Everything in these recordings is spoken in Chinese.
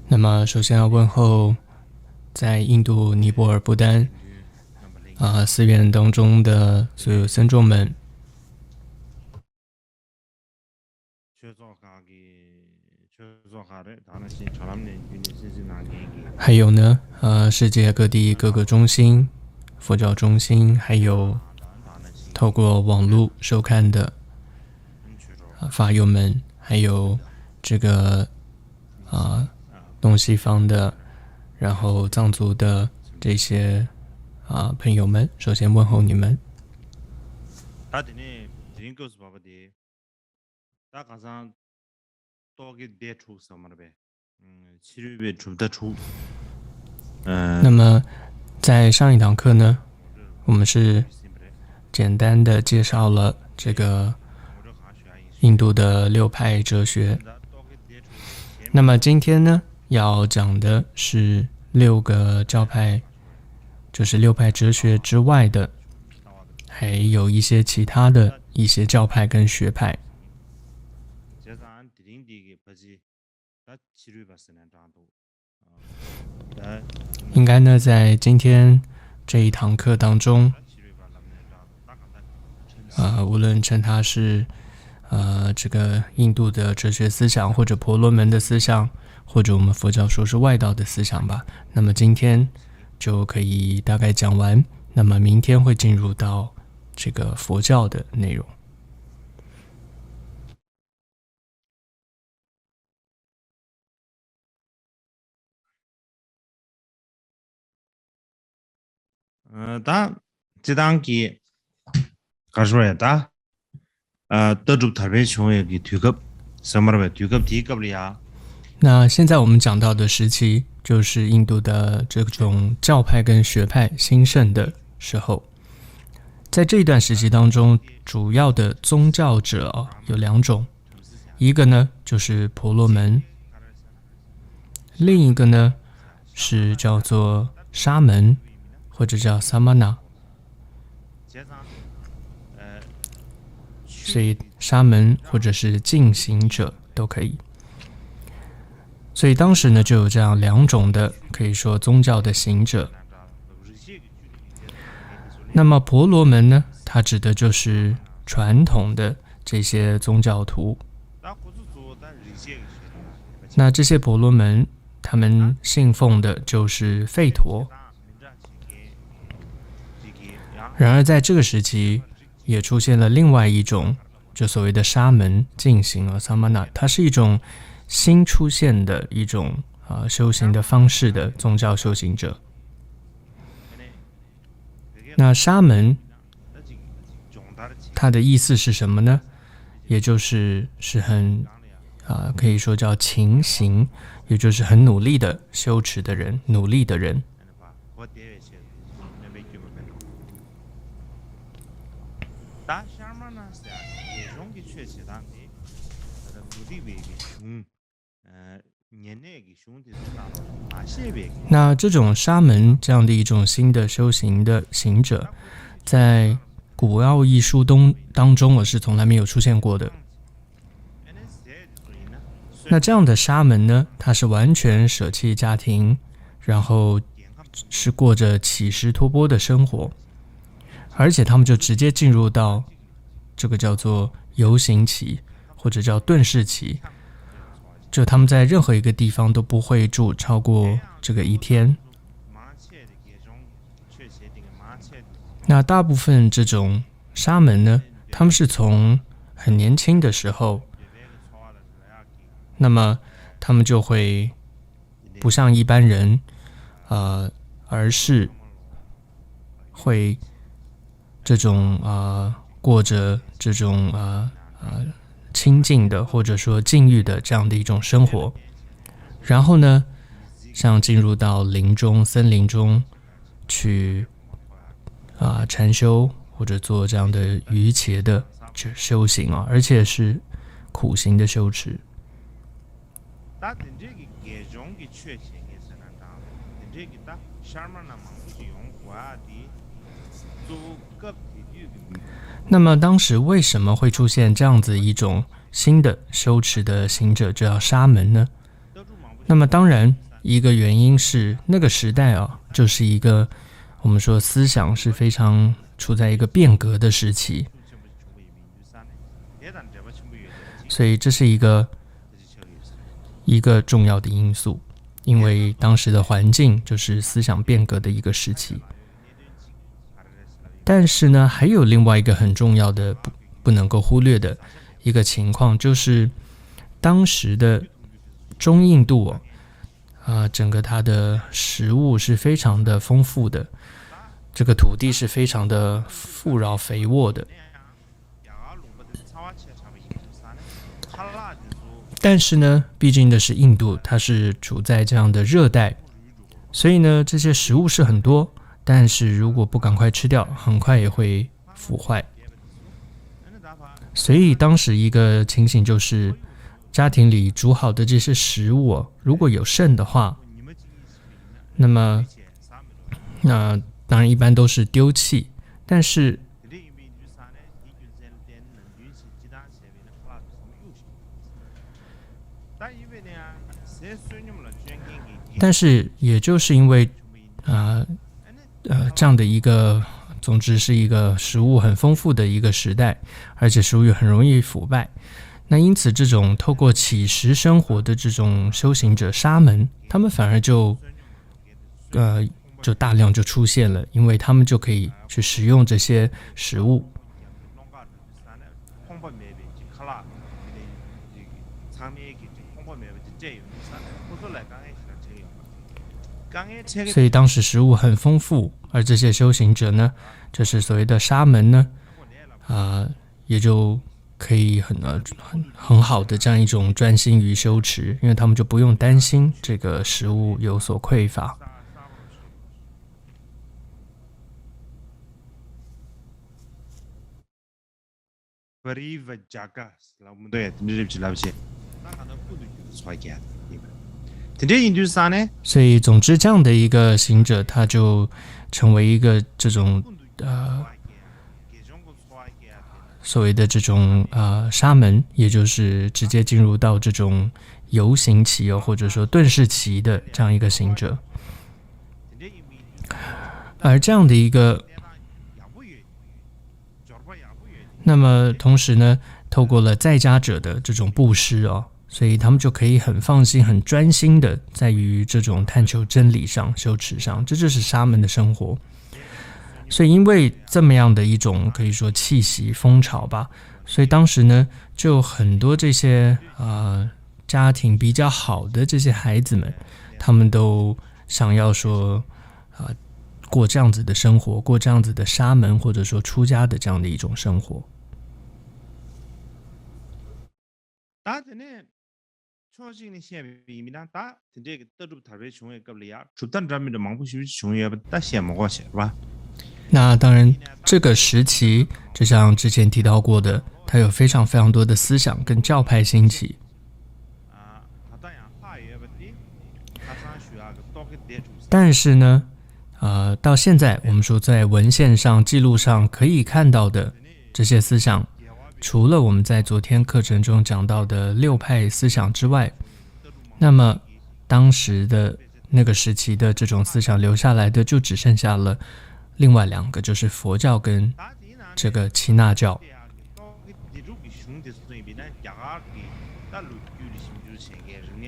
那么，首先要问候在印度尼泊尔不丹寺院当中的所有僧众们，还有呢，世界各地各个中心、佛教中心，还有透过网络收看的法友们，还有这个东西方的，然后藏族的这些朋友们，首先问候你们。那么在上一堂课呢，我们是简单的介绍了这个印度的六派哲学。那么今天呢，要讲的是六个教派，就是六派哲学之外的，还有一些其他的一些教派跟学派。应该呢，在今天这一堂课当中，无论称它是这个印度的哲学思想，或者婆罗门的思想，或者我们佛教说是外道的思想吧。那么今天就可以大概讲完，那么明天会进入到这个佛教的内容。다 지단기 가져야다. 더줍 탈배 총액이 뒤급 서머베 뒤급 뒤급이야. 那现在我们讲到的时期，就是印度的这种教派跟学派兴盛的时候。在这一段时期当中，主要的宗教者有两种，一个呢就是婆罗门，另一个呢是叫做沙门，或者叫萨玛那。所以沙门或者是进行者都可以。所以当时呢，就有这样两种的，可以说宗教的行者。那么婆罗门呢，它指的就是传统的这些宗教徒。那这些婆罗门，他们信奉的就是吠陀。然而在这个时期，也出现了另外一种，就所谓的沙门进行萨玛那，它是一种新出现的一种修行的方式的宗教修行者。那沙门它的意思是什么呢？也就是很可以说叫勤行，也就是很努力的修持的人，努力的人。那这种沙门这样的一种新的修行的行者，在古奥义书当中我是从来没有出现过的。那这样的沙门呢，他是完全舍弃家庭，然后是过着乞食托钵的生活，而且他们就直接进入到这个叫做游行期，或者叫遁世期，就他们在任何一个地方都不会住超过这个一天。那大部分这种沙门呢，他们是从很年轻的时候，那么他们就会不像一般人，而是会这种过着这种清净的或者说禁欲的这样的一种生活，然后呢，像进入到林中、森林中去禅修或者做这样的瑜伽的修行而且是苦行的修持。那么当时为什么会出现这样子一种新的修持的行者，就叫沙门呢？那么当然，一个原因是那个时代啊，就是一个我们说思想是非常处在一个变革的时期，所以这是一个重要的因素，因为当时的环境就是思想变革的一个时期。但是呢，还有另外一个很重要的不能够忽略的一个情况，就是当时的中印度整个它的食物是非常的丰富的，这个土地是非常的富饶肥沃的。但是呢，毕竟的是印度，它是处在这样的热带，所以呢，这些食物是很多，但是如果不赶快吃掉，很快也会腐坏。所以当时一个情形就是，家庭里煮好的这些食物如果有剩的话，那么当然一般都是丢弃，但是也就是因为这样的一个，总之是一个食物很丰富的一个时代，而且食物又很容易腐败。那因此，这种透过乞食生活的这种修行者沙门，他们反而就大量就出现了，因为他们就可以去食用这些食物。所以当时食物很丰富，而这些修行者呢，就是所谓的沙门呢，也就可以很好的这样一种专心于修持，因为他们就不用担心这个食物有所匮乏。所以总之这样的一个行者，他就成为一个这种所谓的这种沙门，也就是直接进入到这种游行期或者说顿世期的这样一个行者。而这样的一个，那么同时呢，透过了在家者的这种布施所以他们就可以很放心、很专心的在于这种探求真理上、修持上，这就是沙门的生活。所以因为这么样的一种可以说气息风潮吧，所以当时呢，就很多这些家庭比较好的这些孩子们，他们都想要说过这样子的生活，过这样子的沙门或者说出家的这样的一种生活。那当然这个时期就像之前提到过的，它有非常非常多的思想跟教派兴起，但是呢到现在我们说在文献上记录上可以看到的这些思想，除了我们在昨天课程中讲到的六派思想之外，那么当时的那个时期的这种思想留下来的就只剩下了另外两个，就是佛教跟这个耆那教。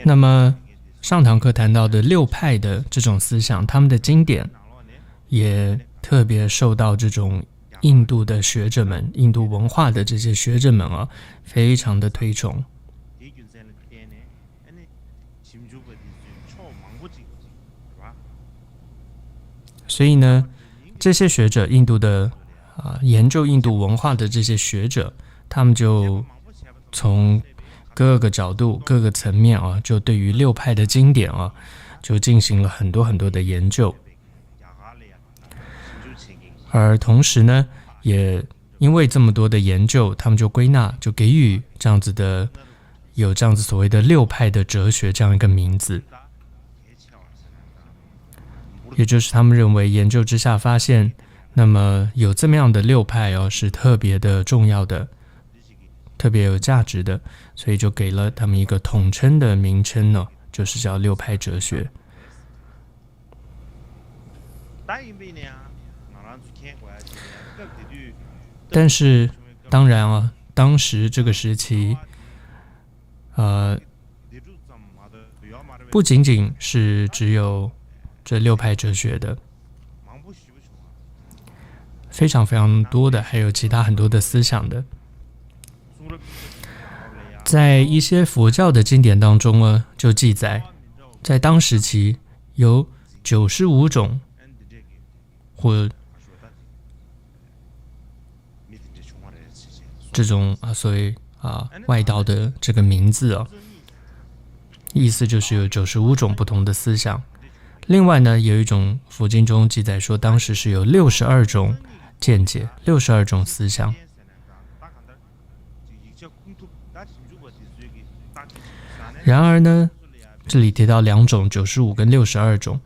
那么上堂课谈到的六派的这种思想，他们的经典也特别受到这种印度的学者们、印度文化的这些学者们非常的推崇。所以呢，这些学者，印度的研究印度文化的这些学者，他们就从各个角度、各个层面就对于六派的经典就进行了很多很多的研究。而同时呢，也因为这么多的研究，他们就归纳，就给予这样子的，有这样子所谓的六派的哲学这样一个名字。也就是他们认为研究之下发现，那么有这么样的六派是特别的重要的，特别有价值的，所以就给了他们一个统称的名称呢，就是叫六派哲学。但是当然啊，当时这个时期不仅仅是只有这六派哲学的，非常非常多的，还有其他很多的思想的。在一些佛教的经典当中呢，就记载，在当时期有95种或这种所谓外道的这个名字啊，意思就是有95种不同的思想。另外呢，有一种佛经中记载说，当时是有62种见解，62种思想。然而呢，这里提到2种，95跟62种。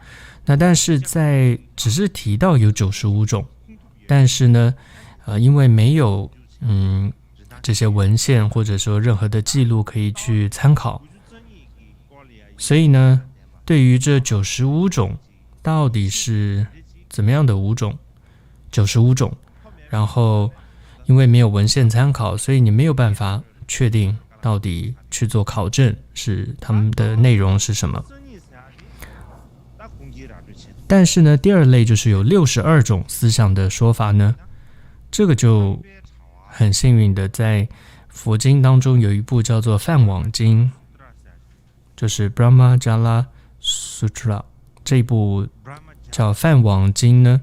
那但是在只是提到有95种，但是呢，因为没有这些文献或者说任何的记录可以去参考，所以呢，对于这95种到底是怎么样的5种，95种，然后因为没有文献参考，所以你没有办法确定到底去做考证是他们的内容是什么。但是呢，第二类就是有62种思想的说法呢，这个就很幸运的在佛经当中有一部叫做《梵网经》，就是 Brahmajala Sutra， 这一部叫《梵网经》呢，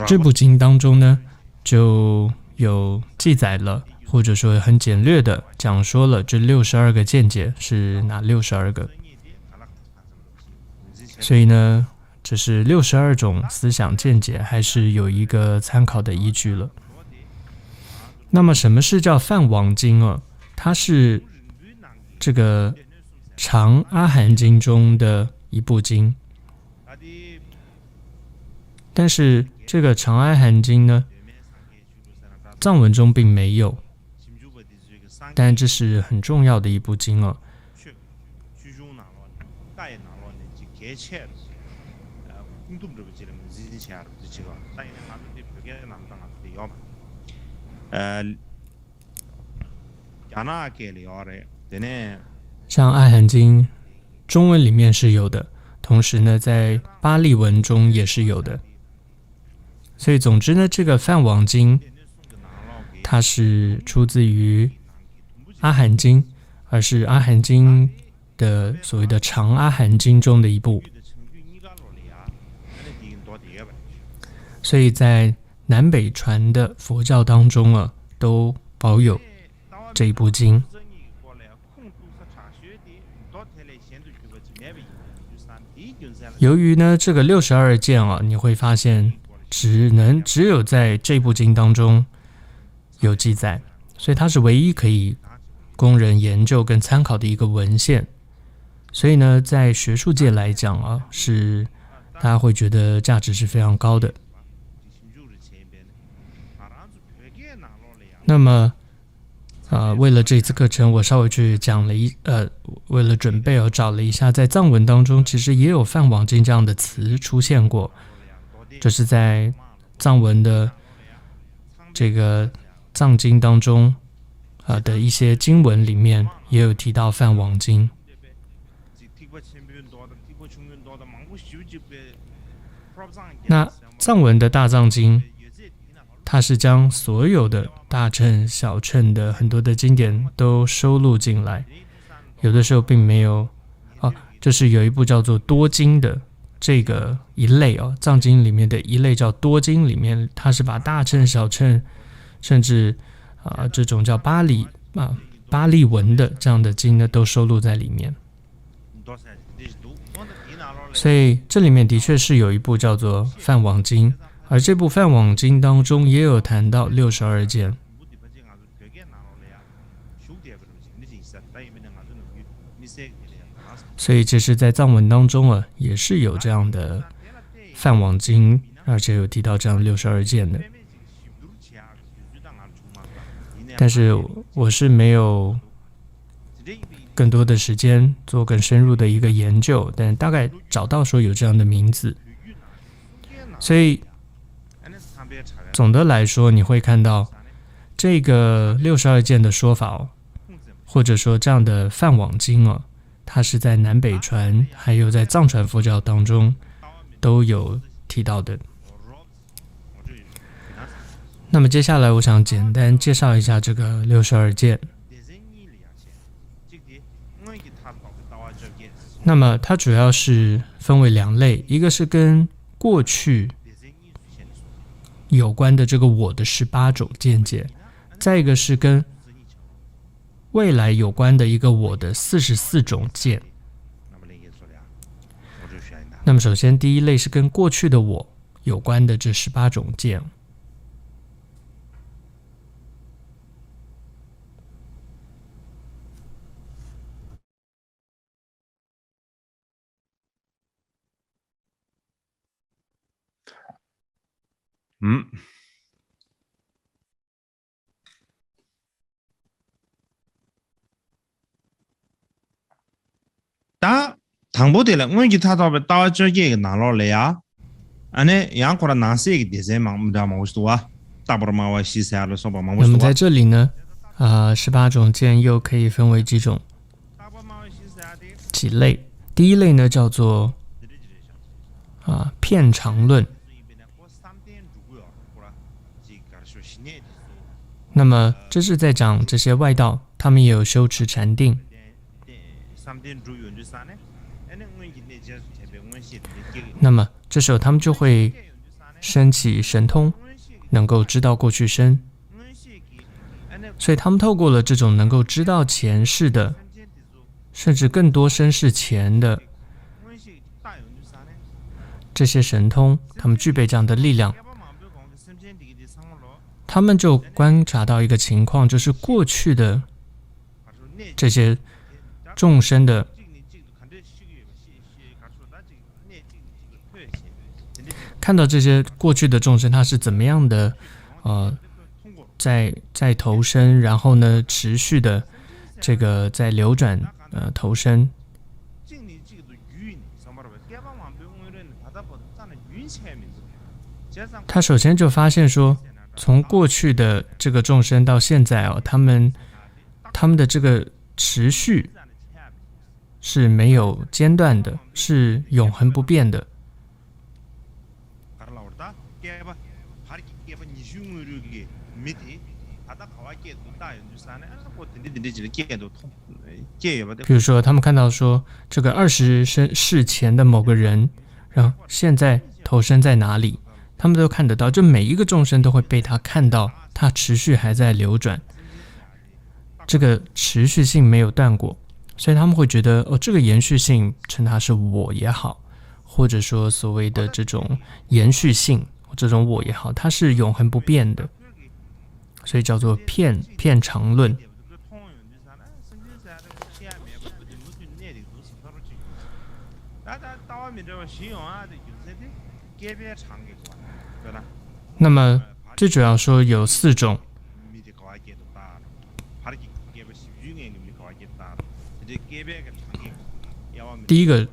这部经当中呢，就有记载了，或者说很简略的讲说了这62个见解是哪62个。所以呢，这是62种思想见解，还是有一个参考的依据了。那么什么是叫梵网经啊？它是这个长阿含经中的一部经，但是这个长阿含经呢，藏文中并没有，但这是很重要的一部经哦。像阿含经中文里面是有的，同时呢在巴利文中也是有的。所以总之呢，这个梵网经它是出自于阿含经，而是阿含经的所谓的长阿含经中的一部。所以在南北传的佛教当中啊，都保有这一部经。由于呢这个62件啊，你会发现只有在这部经当中有记载，所以它是唯一可以供人研究跟参考的一个文献。所以呢，在学术界来讲啊，是大家会觉得价值是非常高的。那么为了这次课程，我稍微去讲了为了准备，我找了一下，在藏文当中其实也有梵网经这样的词出现过，就是在藏文的这个藏经当中的一些经文里面也有提到梵网经。那藏文的大藏经，它是将所有的大乘小乘的很多的经典都收录进来，有的时候并没有就是有一部叫做多经的这个一类藏经里面的一类叫多经，里面它是把大乘小乘甚至这种叫巴利文的这样的经呢都收录在里面。所以这里面的确是有一部叫做梵网经，而这部梵网经当中也有谈到62件。所以这是在藏文当中啊，也是有这样的梵网经，而且有提到这样62件的。但是我是没有更多的时间做更深入的一个研究，但大概找到说有这样的名字。所以总的来说，你会看到这个62件的说法或者说这样的梵网经它是在南北传还有在藏传佛教当中都有提到的。那么接下来我想简单介绍一下这个62件。那么它主要是分为2类，一个是跟过去有关的这个我的18种见解，再一个是跟未来有关的一个我的44种见。那么首先第一类是跟过去的我有关的这18种见。다 당보되라 응기 타다베 따와저게 나로래야 안에 양코라 나세기 디제망 무다마우스도와 따버마와 시사를 那么 소바마우스도와 在这里呢，18种见又可以分为几种几类。第一类呢叫做片长论。那么这是在讲这些外道，他们也有修持禅定。那么这时候他们就会升起神通，能够知道过去生。所以他们透过了这种能够知道前世的，甚至更多生世前的这些神通，他们具备这样的力量，他们就观察到一个情况，就是过去的这些众生的看到这些过去的众生他是怎么样的在投生，然后呢持续的这个在流转投生。他首先就发现说，从过去的这个众生到现在他们的这个持续是没有间断的，是永恒不变的。比如说他们看到说这个20世前的某个人，然后现在投身在哪里，他们都看得到，这每一个众生都会被他看到，他持续还在流转，这个持续性没有断过，所以他们会觉得这个延续性，称它是我也好，或者说所谓的这种延续性，这种我也好，它是永恒不变的，所以叫做片长论。那么最主要说有4种。第一个，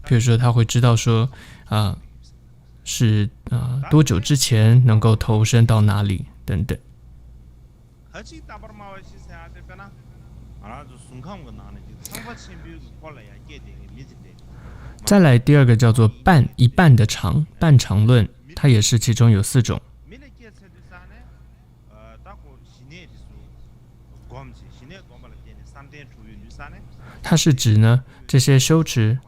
比如说他会知道说是多久之前能够投身到哪里等等。再来第二个叫做一半的长，半长论，它也是其中有4种。它是指呢这些修持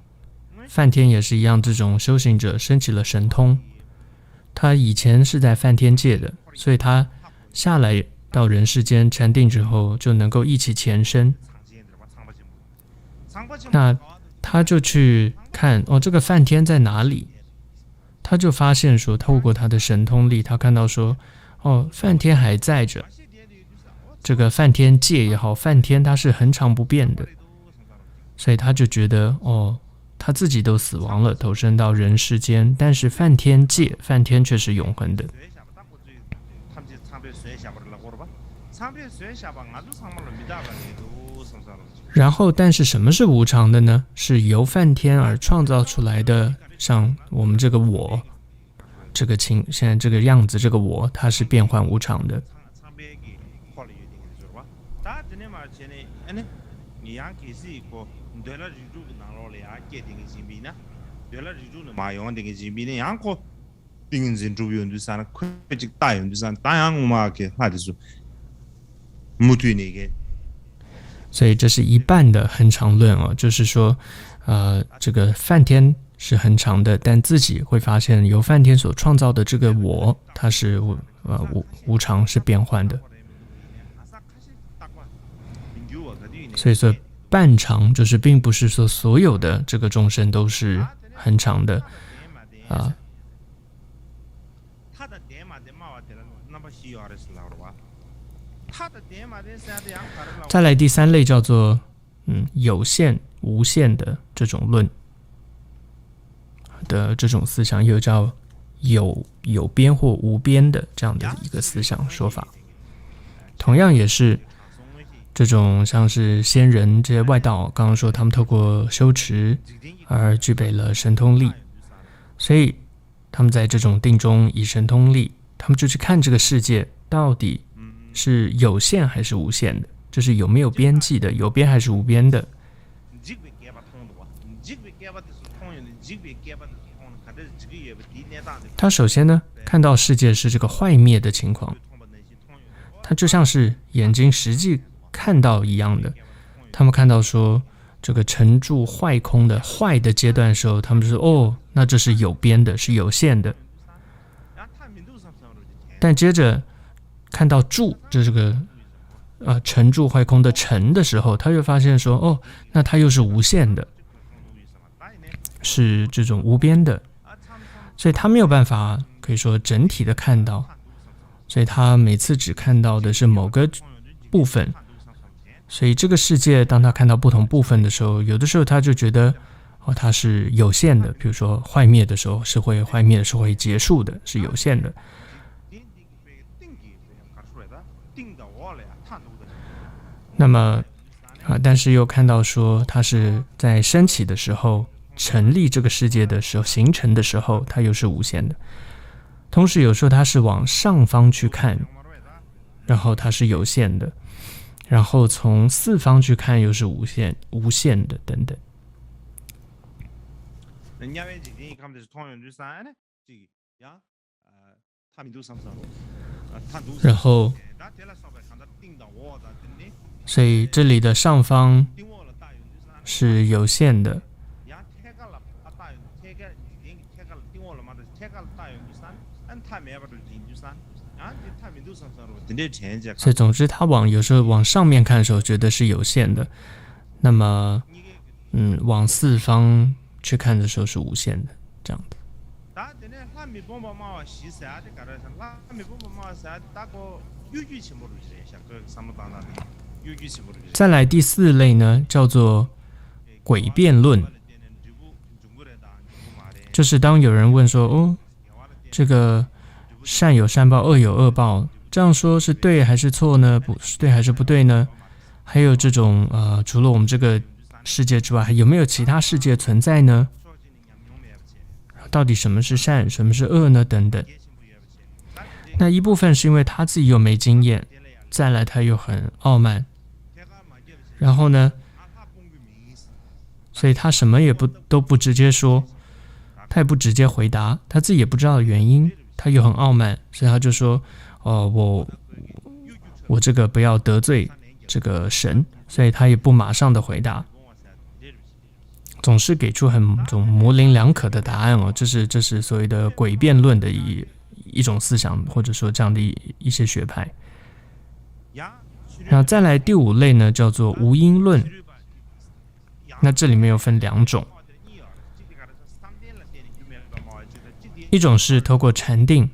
梵天也是一样，这种修行者升起了神通，他以前是在梵天界的，所以他下来到人世间禅定之后就能够一起前身。那他就去看这个梵天在哪里，他就发现说透过他的神通力，他看到说梵天还在着，这个梵天界也好，梵天它是恒常不变的，所以他就觉得他自己都死亡了，投身到人世间，但是梵天界，梵天却是永恒的。然后，但是什么是无常的呢？是由梵天而创造出来的，像我们这个我，这个现在这个样子，这个我，它是变幻无常的。所以这是一半的恒常论就是说，这个梵天是恒常的，但自己会发现由梵天所创造的这个我，它是无常，是变幻的。所以说半常就是并不是说所有的这个众生都是恒常的再来第三类叫做有限无限的这种论的这种思想，又叫有边或无边的这样的一个思想说法。同样也是这种像是仙人这些外道，刚刚说他们透过修持而具备了神通力，所以他们在这种定中以神通力，他们就去看这个世界到底是有限还是无限的，就是有没有边际的，有边还是无边的。他首先呢看到世界是这个坏灭的情况，他就像是眼睛实际看到一样的。他们看到说这个沉住坏空的坏的阶段的时候，他们就说那这是有边的，是有限的。但接着看到住这个沉住坏空的沉的时候，他就发现说那它又是无限的，是这种无边的。所以他没有办法可以说整体的看到，所以他每次只看到的是某个部分。所以这个世界当他看到不同部分的时候，有的时候他就觉得它是有限的，比如说坏灭的时候是会坏灭的，是会结束的，是有限的。那么但是又看到说它是在升起的时候，成立这个世界的时候，形成的时候，它又是无限的。同时有时候它是往上方去看，然后它是有限的，然后从四方去看又是无限的等等。然后所以这里的上方是有限的，所以总之他有时候往上面看的时候觉得是有限的，那么往四方去看的时候是无限的，这样的。再来第四类呢，叫做诡辩论，就是当有人问说这个善有善报，恶有恶报，这样说是对还是错呢？不是对还是不对呢？还有这种除了我们这个世界之外，还有没有其他世界存在呢？到底什么是善，什么是恶呢？等等。那一部分是因为他自己又没经验，再来他又很傲慢，然后呢，所以他什么也都不直接说，他也不直接回答，他自己也不知道原因，他又很傲慢，所以他就说我这个不要得罪这个神，所以他也不马上的回答，总是给出很种模棱两可的答案这是所谓的诡辩论的一种思想，或者说这样的一些学派。然后再来第五类呢，叫做无因论。那这里面又分两种，一种是透过禅定，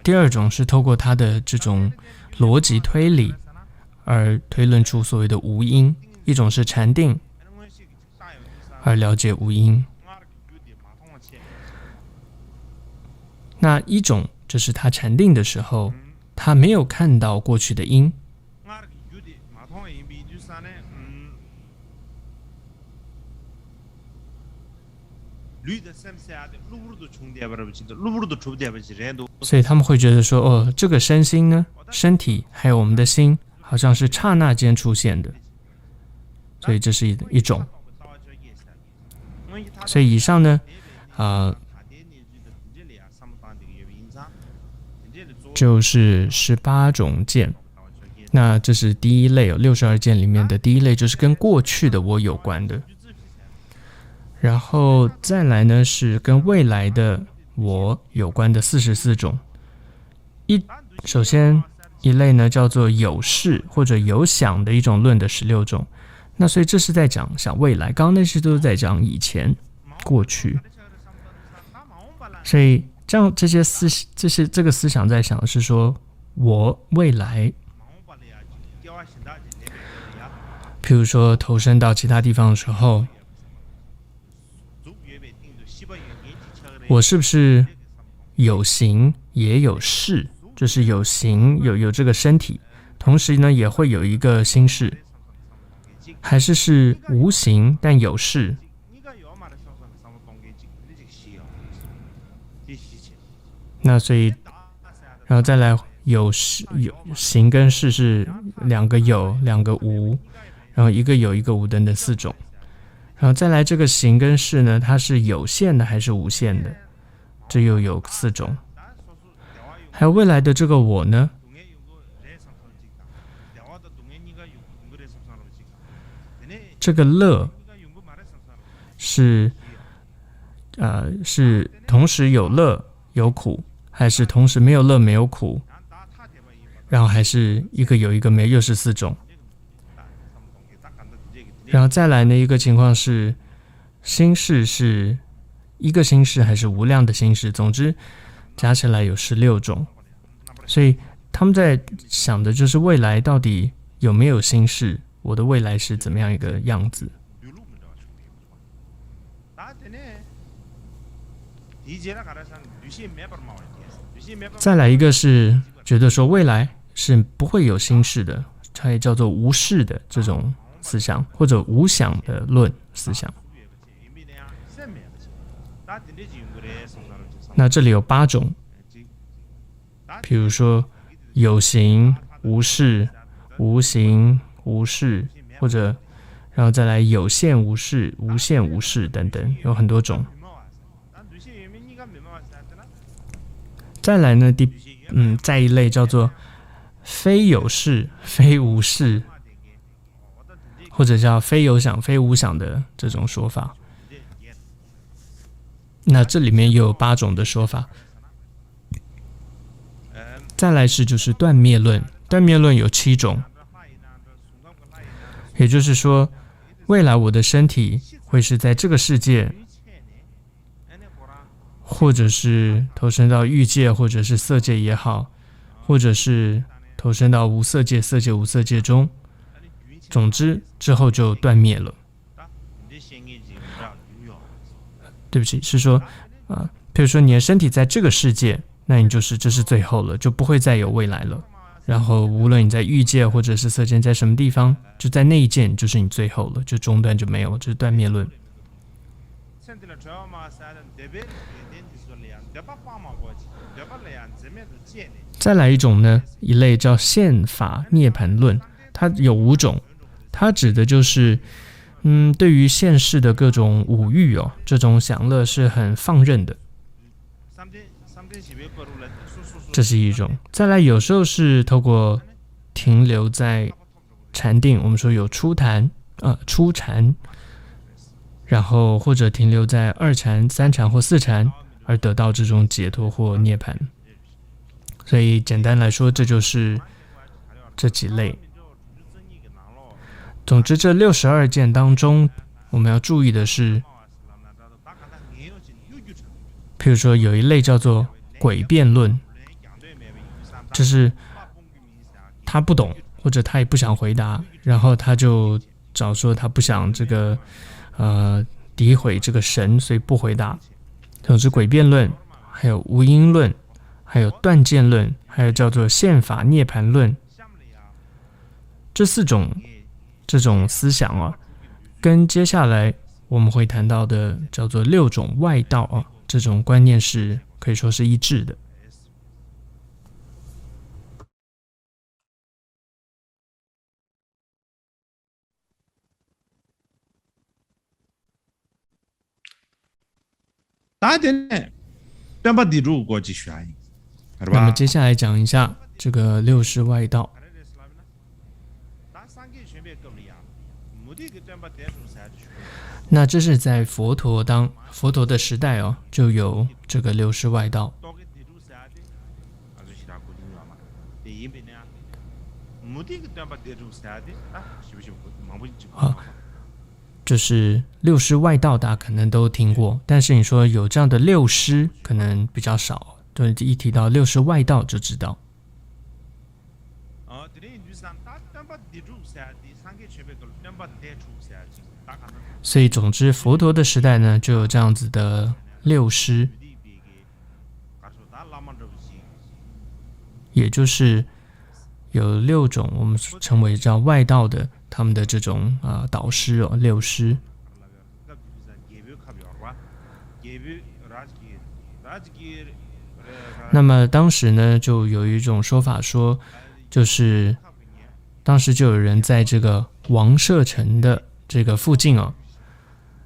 第二种是透过他的这种逻辑推理而推论出所谓的无因。一种是禅定，而了解无因。那一种就是他禅定的时候，他没有看到过去的因。所以他们会觉得说，哦，这个身心呢，身体还有我们的心，好像是刹那间出现的，所以这是一种。所以以上呢，就是18种见。那这是第一类62见里面的第一类，就是跟过去的我有关的。然后再来呢，是跟未来的我有关的44种。首先一类呢叫做有事或者有想的一种论的16种。那所以这是在讲未来，刚刚那些都是在讲以前、过去。所以这个思想在想的是说，我未来，譬如说投身到其他地方的时候，我是不是有形也有事，就是有形有这个身体，同时呢也会有一个心事，还是无形但有事？那所以，然后再来有形跟事是两个有两个无，然后一个有一个无等等4种。然后再来这个形跟事呢，它是有限的还是无限的？这又有4种。还有未来的这个我呢，这个乐是同时有乐有苦，还是同时没有乐没有苦？然后还是一个有一个没，又是4种。然后再来呢，一个情况是心事是一个心事还是无量的心事，总之加起来有16种。所以他们在想的就是未来到底有没有心事，我的未来是怎么样一个样子。再来一个是觉得说未来是不会有心事的，它也叫做无事的这种思想，或者无想的论思想。那这里有8种，比如说有形无事、无形无事，或者然后再来有限无事、无限无事等等，有很多种。再来呢，再一类叫做非有事、非无事，或者叫非有想、非无想的这种说法。那这里面又有8种的说法。再来就是断灭论，断灭论有7种，也就是说，未来我的身体会是在这个世界，或者是投身到欲界，或者是色界也好，或者是投身到无色界、色界、无色界中，总之之后就断灭了。对不起，是说比如说你的身体在这个世界，那你这是最后了，就不会再有未来了。然后无论你在欲界或者是色界，在什么地方，就在那一界就是你最后了，就中断就没有，这是断灭论。再来一种呢，一类叫现法涅槃论，它有5种，它指的就是对于现世的各种五欲这种享乐是很放任的，这是一种。再来有时候是透过停留在禅定，我们说有初禅，然后或者停留在2禅、3禅或4禅，而得到这种解脱或涅槃。所以简单来说，这就是这几类。总之这62件当中，我们要注意的是，譬如说有一类叫做诡辩论，就是他不懂，或者他也不想回答，然后他就找说他不想这个诋毁这个神，所以不回答。总之，诡辩论，还有无因论，还有断见论，还有叫做宪法涅槃论，这4种这种思想啊，跟接下来我们会谈到的叫做6种外道啊，这种观念是可以说是一致的。大点呢，不把地主过去选，那么接下来讲一下这个六师外道。那这是在佛陀的时代哦，就有这个六师外道。好，就是六师外道，大家可能都听过，但是你说有这样的六师，可能比较少。对，一提到六师外道就知道。所以总之，佛陀的时代呢，就有这样子的六师，也就是有6种我们称为叫外道的，他们的这种导师哦，六师。那么当时呢，就有一种说法说，就是当时就有人在这个王舍城的这个附近哦，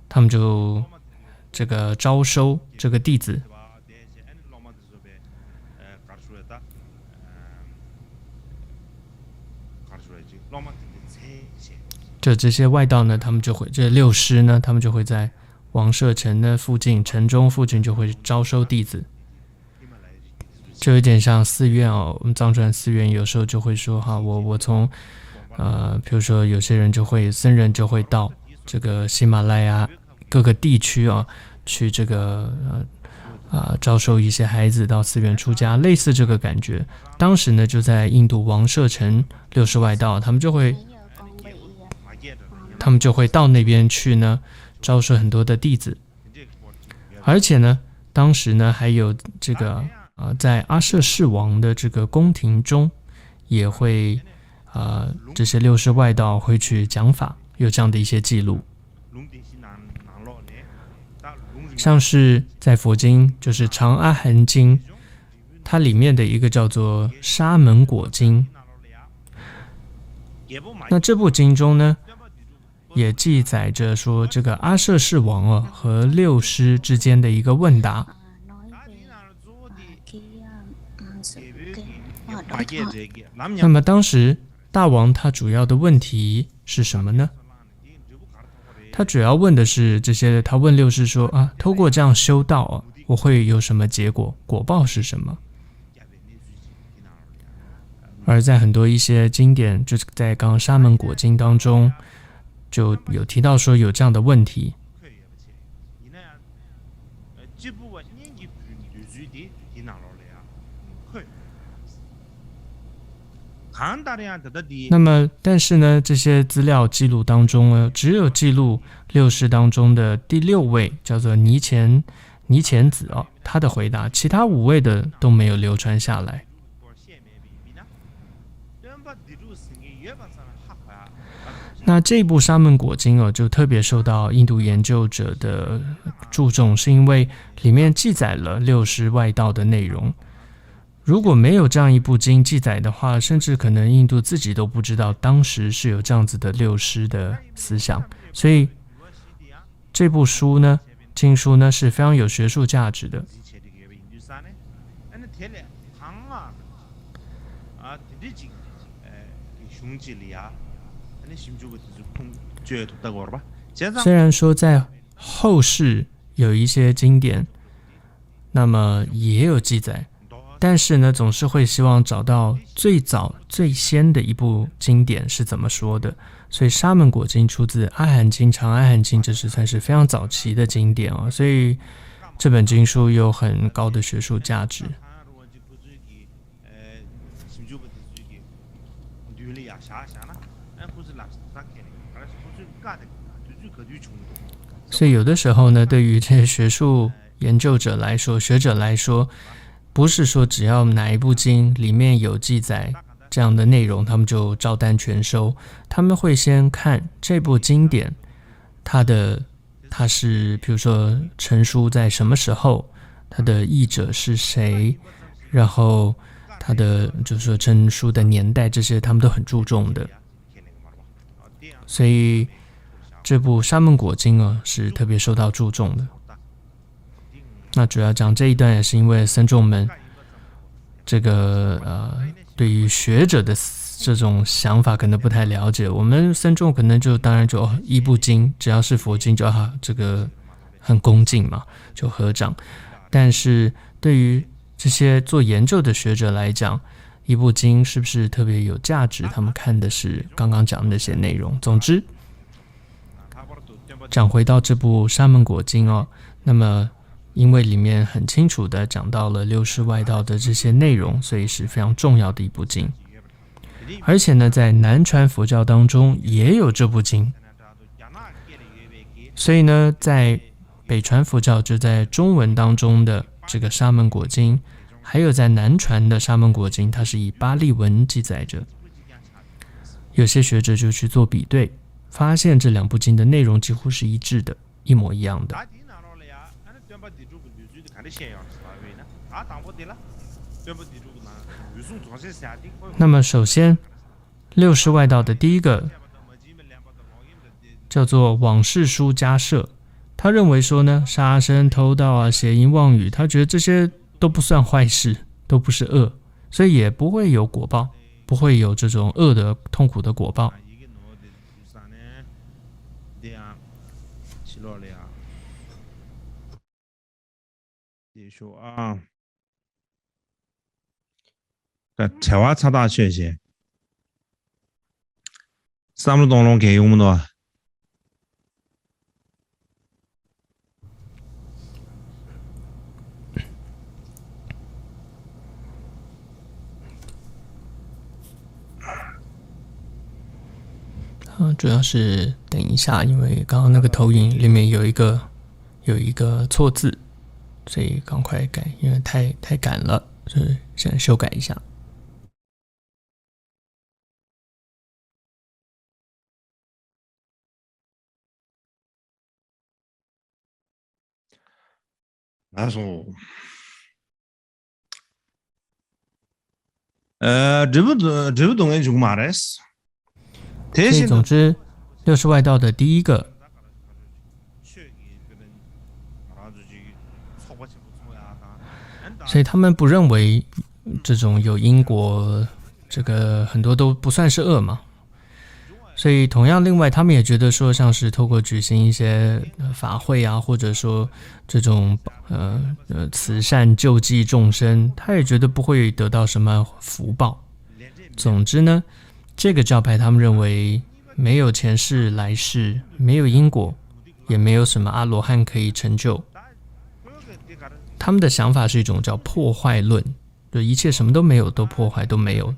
他们就这个招收这个弟子。就这些外道呢，他们就会这六师呢，他们就会在王舍城的附近、城中附近就会招收弟子。就有点像寺院哦，我们藏传寺院有时候就会说哈，我从比如说有些人就会僧人就会到这个喜马拉雅各个地区啊，去这个招收一些孩子到寺院出家，类似这个感觉。当时呢，就在印度王舍城六师外道，他们就会到那边去呢，招收很多的弟子。而且呢，当时呢还有这个在阿舍世王的这个宫廷中，也会这些六师外道会去讲法，有这样的一些记录。像是在佛经，就是长阿含经，它里面的一个叫做沙门果经。那这部经中呢，也记载着说这个阿舍世王和六师之间的一个问答。那么当时大王他主要的问题是什么呢？他主要问的是这些，他问六师说透过这样修道我会有什么结果？果报是什么？而在很多一些经典，就是在刚刚沙门果经当中，就有提到说有这样的问题。那么，但是呢，这些资料记录当中呢，只有记录六师当中的第6位，叫做尼乾子他的回答，其他5位的都没有流传下来。那这部沙门果经就特别受到印度研究者的注重，是因为里面记载了六师外道的内容。如果没有这样一部经记载的话，甚至可能印度自己都不知道当时是有这样子的六师的思想。所以这部书呢，经书呢是非常有学术价值的。虽然说在后世有一些经典，那么也有记载，但是呢，总是会希望找到最早最先的一部经典是怎么说的。所以沙门果经出自阿含经、长阿含经，这是算是非常早期的经典所以这本经书有很高的学术价值。所以有的时候呢，对于这些学术研究者来说，学者来说，不是说只要哪一部经里面有记载这样的内容，他们就照单全收。他们会先看这部经典，它是比如说成书在什么时候，它的译者是谁，然后它的就是说成书的年代，这些他们都很注重的。所以这部沙门果经是特别受到注重的。那主要讲这一段也是因为僧众们这个对于学者的这种想法可能不太了解。我们僧众可能当然就一部经，只要是佛经就这个很恭敬嘛，就合掌。但是对于这些做研究的学者来讲，一部经是不是特别有价值，他们看的是刚刚讲的那些内容。总之讲回到这部沙门果经那么因为里面很清楚的讲到了六世外道的这些内容，所以是非常重要的一部经。而且呢，在南传佛教当中也有这部经，所以呢，在北传佛教就在中文当中的这个沙门果经，还有在南传的沙门果经，它是以巴利文记载着。有些学者就去做比对，发现这两部经的内容几乎是一致的，一模一样的。那么首先六世外道的第一个叫做往事书迦摄，他认为说呢，杀生偷盗邪淫妄语，他觉得这些都不算坏事，都不是恶，所以也不会有果报，不会有这种恶的痛苦的果报。才华差大学些，三不东龙给我们多。主要是等一下，因为刚刚那个投影里面有一个错字，所以赶快改，因为太赶了，所以现在修改一下。他说，这部东西就嘛的是。所以总之，六世外道的第一个，所以他们不认为这种有因果，这个很多都不算是恶嘛。所以同样，另外他们也觉得说，像是透过举行一些法会或者说这种慈善救济众生，他也觉得不会得到什么福报。总之呢，这个教派他们认为没有前世来世，没有因果，也没有什么阿罗汉可以成就。他们的想法是一种叫破坏论，就一切什么都没有，都破坏，都没有。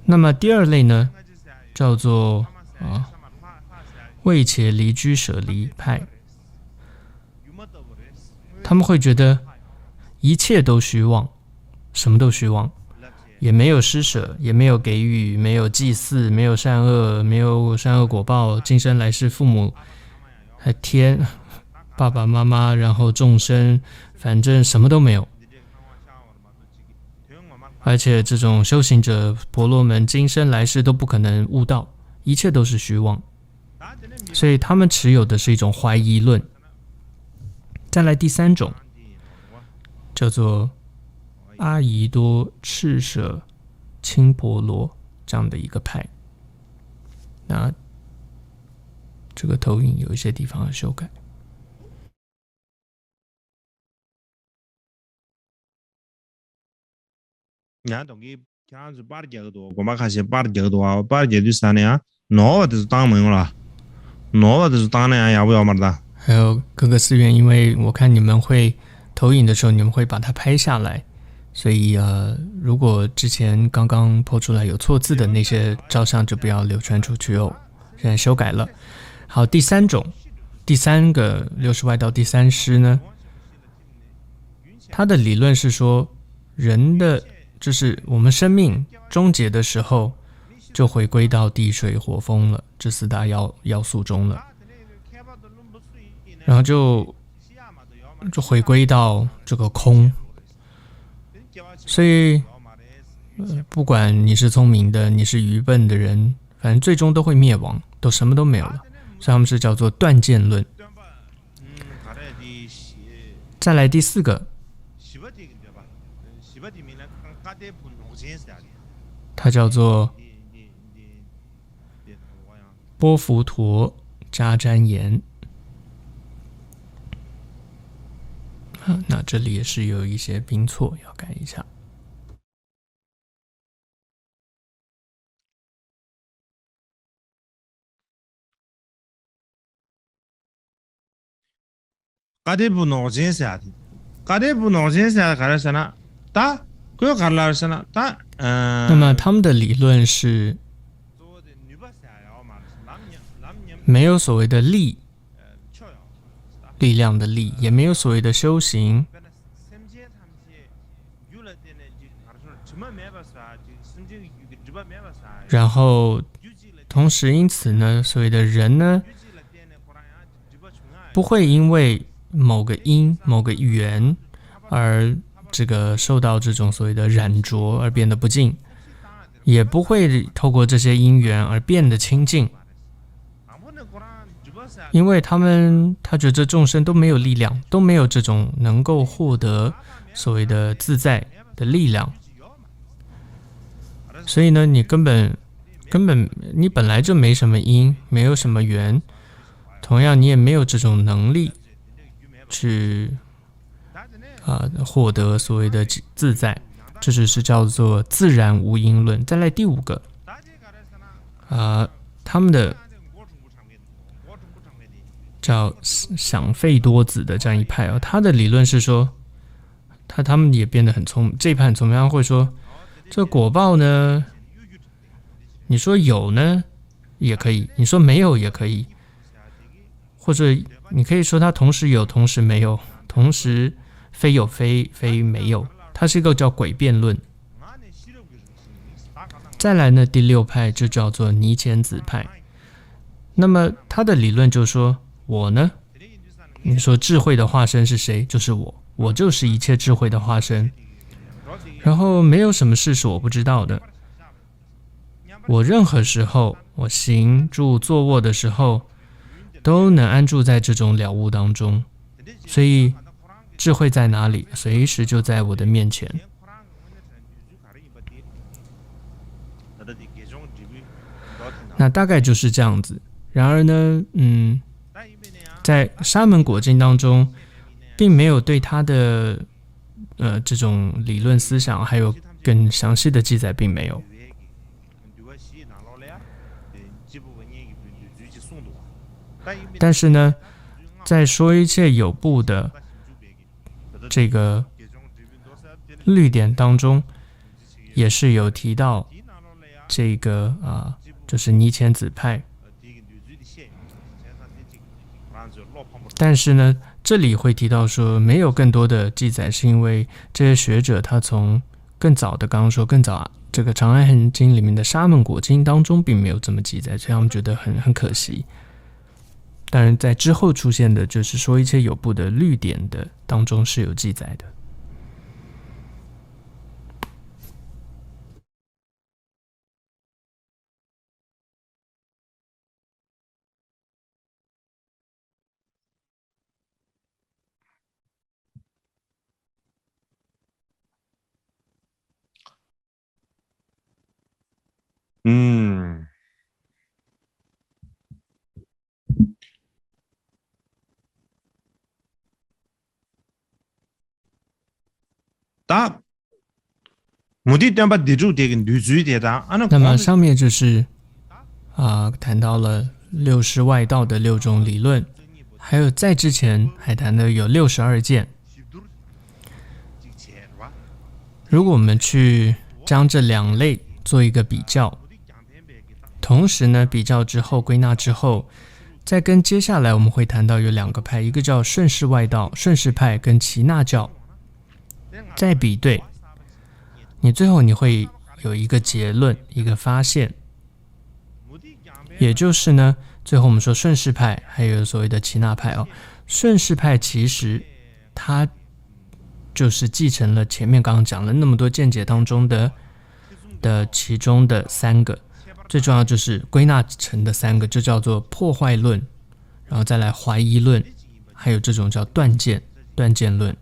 那么第二类呢，叫做为且离居舍离派。他们会觉得一切都虚妄，什么都虚妄，也没有施舍，也没有给予，没有祭祀，没有善恶，没有善恶果报，今生来世父母天爸爸妈妈，然后众生，反正什么都没有。而且这种修行者婆罗门今生来世都不可能悟道，一切都是虚妄，所以他们持有的是一种怀疑论。再来第三种叫做阿逸多赤舍清婆罗这样的一个派。那这个投影有一些地方要修改。俺东西看是八的几个多，我们看是八的几个多啊，八的几个三年，哪都是当门了，哪都是当年要不要嘛的。还有各个寺院，因为我看你们会投影的时候，你们会把它拍下来，所以如果之前刚刚播出来有错字的那些照相就不要流传出去哦。现在修改了。好，第三个60外道第三师呢，他的理论是说，人的就是我们生命终结的时候，就回归到地水火风了，这4大要素中了，然后就回归到这个空。所以不管你是聪明的，你是愚笨的人，反正最终都会灭亡，都什么都没有了。所以他们是叫做断见论。再来第4个，它叫做波浮陀迦旃延。那这里也是有一些拼错，要改一下。가대부 노진사 가대부 노진사 가르잖아 다 그거 가르잖아 다 那么他们的理论是没有所谓的力量的力，也没有所谓的修行，然后同时因此呢，所谓的人呢不会因为某个因某个缘而这个受到这种所谓的染着而变得不净，也不会透过这些因缘而变得清净，因为他觉得众生都没有力量，都没有这种能够获得所谓的自在的力量，所以呢，你根本你本来就没什么因，没有什么缘，同样你也没有这种能力去获得所谓的自在，这只是叫做自然无因论。再来第5个，他们的叫想费多子的这样一派他的理论是说，他们也变得很聪明，这一派很聪明，他会说这果报呢，你说有呢也可以，你说没有也可以，或者你可以说它同时有同时没有，同时非有非没有，它是一个叫诡辩论。再来呢，第6派就叫做尼乾子派。那么他的理论就是说，我呢，你说智慧的化身是谁？就是我就是一切智慧的化身，然后没有什么事是我不知道的，我任何时候，我行住坐卧的时候都能安住在这种了悟当中，所以智慧在哪里，随时就在我的面前。那大概就是这样子。然而呢，在沙门果经当中，并没有对他的这种理论思想还有更详细的记载，并没有。但是呢，在说一切有部的这个律典当中，也是有提到这个就是尼乾子派。但是呢，这里会提到说没有更多的记载，是因为这些学者他从更早的刚刚说更早这个《长安行经》里面的沙门果经当中并没有这么记载，所以他们觉得很可惜。当然在之后出现的就是说一切有部的律典的当中是有记载的。다 무디 땜바 디주 되게 뉴주이 되다. 那么上面就是谈到了60外道的6种理论，还有在之前还谈的有62件。如果我们去将这2类做一个比较，同时呢比较之后归纳之后，再跟接下来我们会谈到有两个派，一个叫顺势外道，顺势派跟耆那教，再比对，你最后你会有一个结论，一个发现，也就是呢，最后我们说顺势派还有所谓的耆那派哦，顺势派其实它就是继承了前面刚刚讲了那么多见解当中的其中的三个。最重要就是归纳成的三个，就叫做破坏论，然后再来怀疑论，还有这种叫断见论。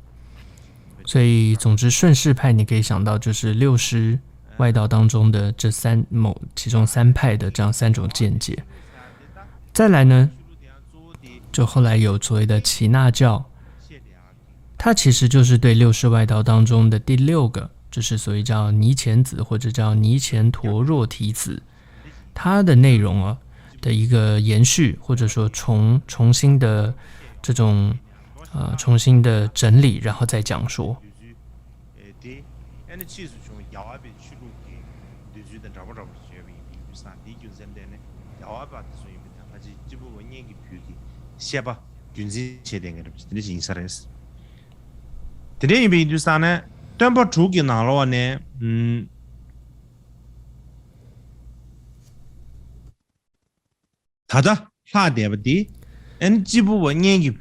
所以总之顺势派你可以想到就是六师外道当中的这其中三派的这样三种见解。再来呢，就后来有所谓的耆那教，它其实就是对六师外道当中的第六个，就是所谓叫尼乾子或者叫尼乾陀若提子，它的内容的一个延续，或者说重新的这种重新的整理，然后再讲说。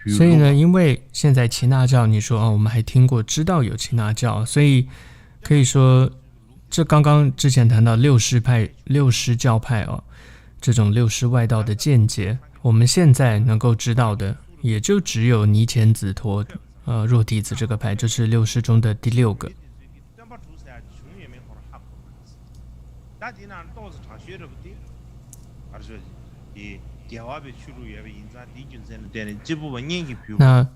所以呢，因为现在耆那教，你说我们还听过知道有耆那教，所以可以说这刚刚之前谈到六师教派这种六师外道的见解，我们现在能够知道的也就只有尼乾子陀若提子这个派，就是六师中的第六个。那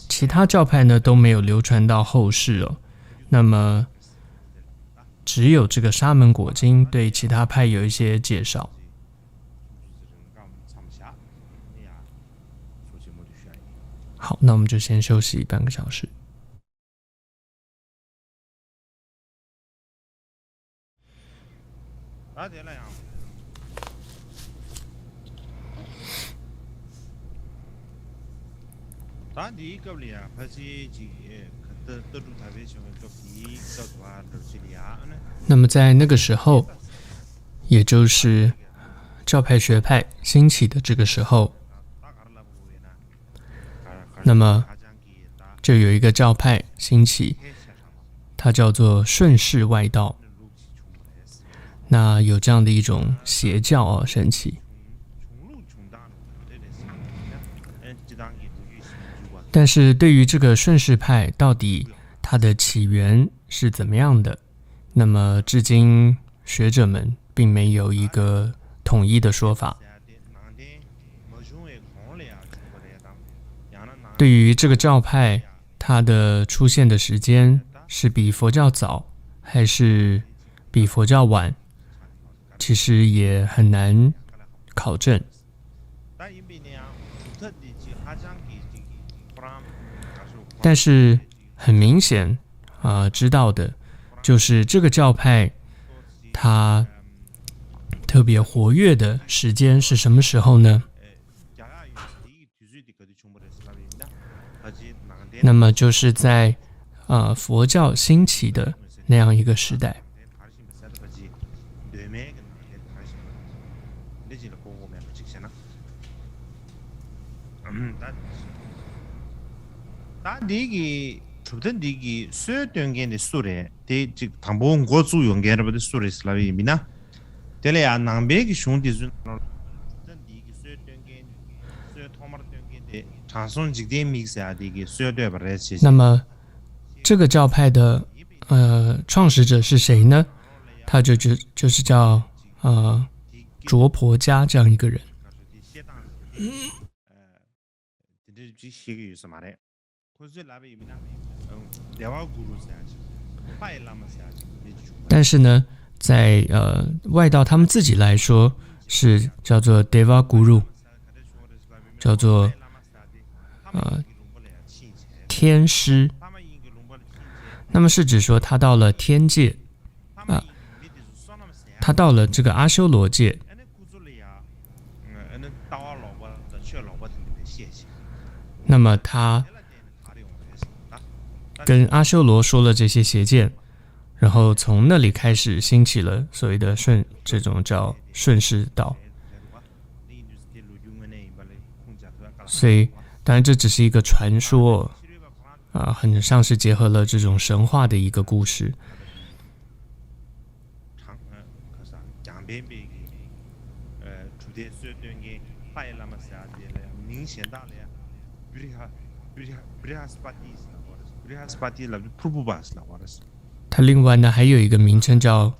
其他教派呢都没有流传到后世那么只有这个沙门果经对其他派有一些介绍。好，那我们就先休息半个小时。那么在那个时候，也就是教派学派兴起的这个时候，那么就有一个教派兴起，它叫做顺势外道。那有这样的一种邪教升起。但是对于这个顺势派到底它的起源是怎么样的，那么至今学者们并没有一个统一的说法。对于这个教派它的出现的时间是比佛教早还是比佛教晚，其实也很难考证。但是很明显知道的就是这个教派它特别活跃的时间是什么时候呢？那么就是在佛教兴起的那样一个时代。那么这个教派的创始者是谁呢？他就是叫卓婆家这样一个人。但是呢，在外道他们自己来说是叫做 Deva Guru， 叫做天师。那么是指说他到了天界他到了这个阿修罗界，那么他跟阿修罗说了这些邪见，然后从那里开始兴起了所谓的这种叫顺势道。所以当然这只是一个传说很像是结合了这种神话的一个故事。它另外呢还有一个名称叫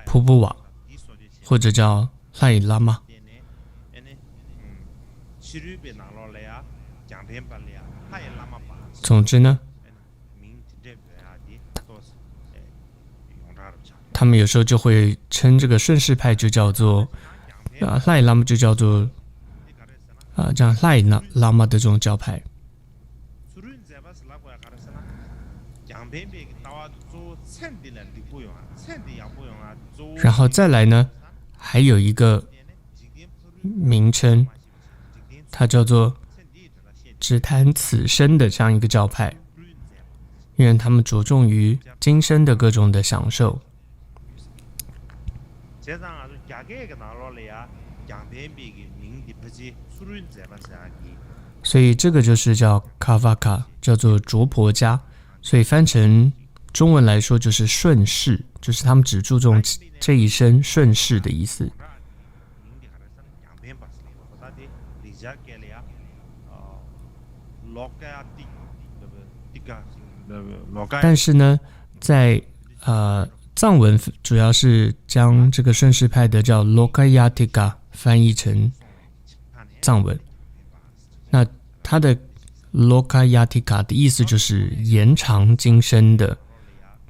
普布瓦，或者叫赖喇嘛。总之呢，他们有时候就会称这个顺势派就叫做赖喇嘛，就叫做这样赖喇嘛的这种教派。然后再来呢，还有一个名称，它叫做只谈此生的这样一个教派，因为他们着重于今生的各种的享受。所以这个就是叫卡瓦卡，叫做卓婆家，所以翻成中文来说就是顺势，就是他们只注重这一生顺势的意思。但是呢，在藏文主要是将这个顺势派的叫 Lokayatika 翻译成藏文，那它的 Lokayatika 的意思就是延长今生的，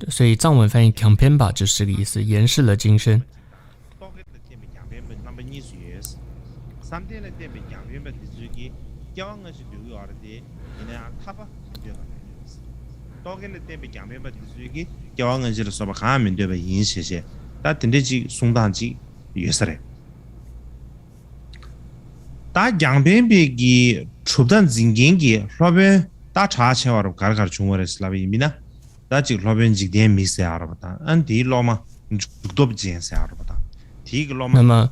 所以藏文翻译 Kampenpa 就是这个意思，延续了今生。다 양변백이 춥단 징겐기 로베 다 차체와로 가르가르 중월에서 라비미나 다 지금 로벤 직대 미세 알아봤다 안디 로마 죽도브지엔세 알아봤다 디그 로마 那么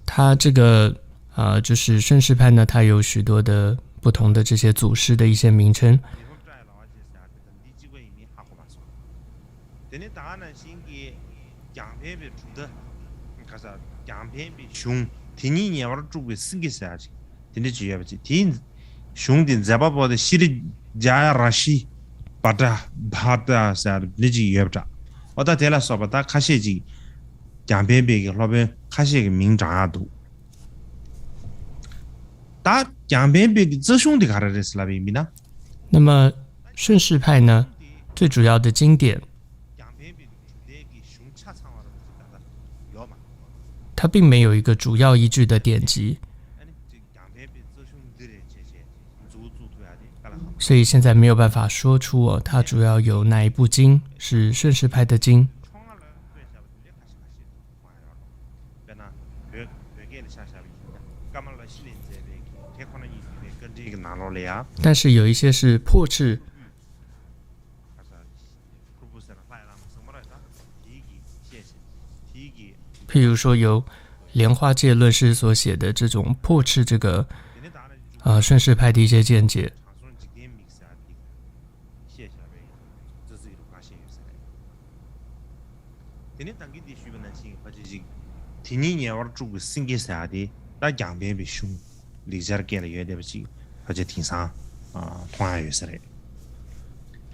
他这个就是顺势派呢，它有许多的不同的这些祖师的一些名称。디니 야와로 주고 쓰기서야지. 디니 지야지. 디 슝딘 자바보데 시리 자라시 바다 바다 니지 예브자. 어다 데라서 바다 카시지 장변백이 로베 카시의 명장아도. 다 장변백이 저슝디 가르레스라비미나. 那么顺势派呢，最主要的经典它并没有一个主要依据的典籍，所以现在没有办法说出它主要有哪一部经是顺势派的经。但是有一些是破斥，譬如说由莲花戒论师所写的这种破斥这个顺势派的一些见解。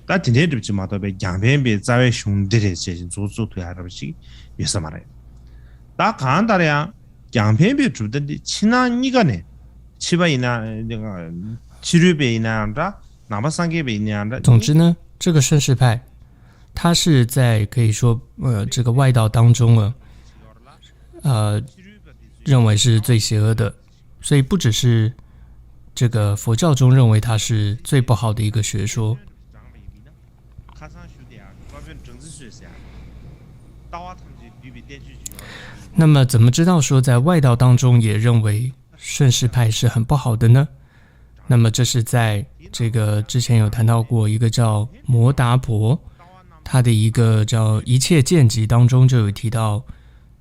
다 디네르지 마도베 양변비 자외 슝들의 제신 조조도 알아보시 위해서 말해. 다 간다래야 양변비 주던데 친한이가네. 치바이나 내가 치료배이나라 나바상계배이나라. 总之呢，这个顺势派，它是在可以说这个外道当中认为是最邪恶的，所以不只是这个佛教中认为它是最不好的一个学说。那么怎么知道说在外道当中也认为顺势派是很不好的呢？那么这是在这个之前有谈到过一个叫摩达婆，他的一个叫一切见集当中就有提到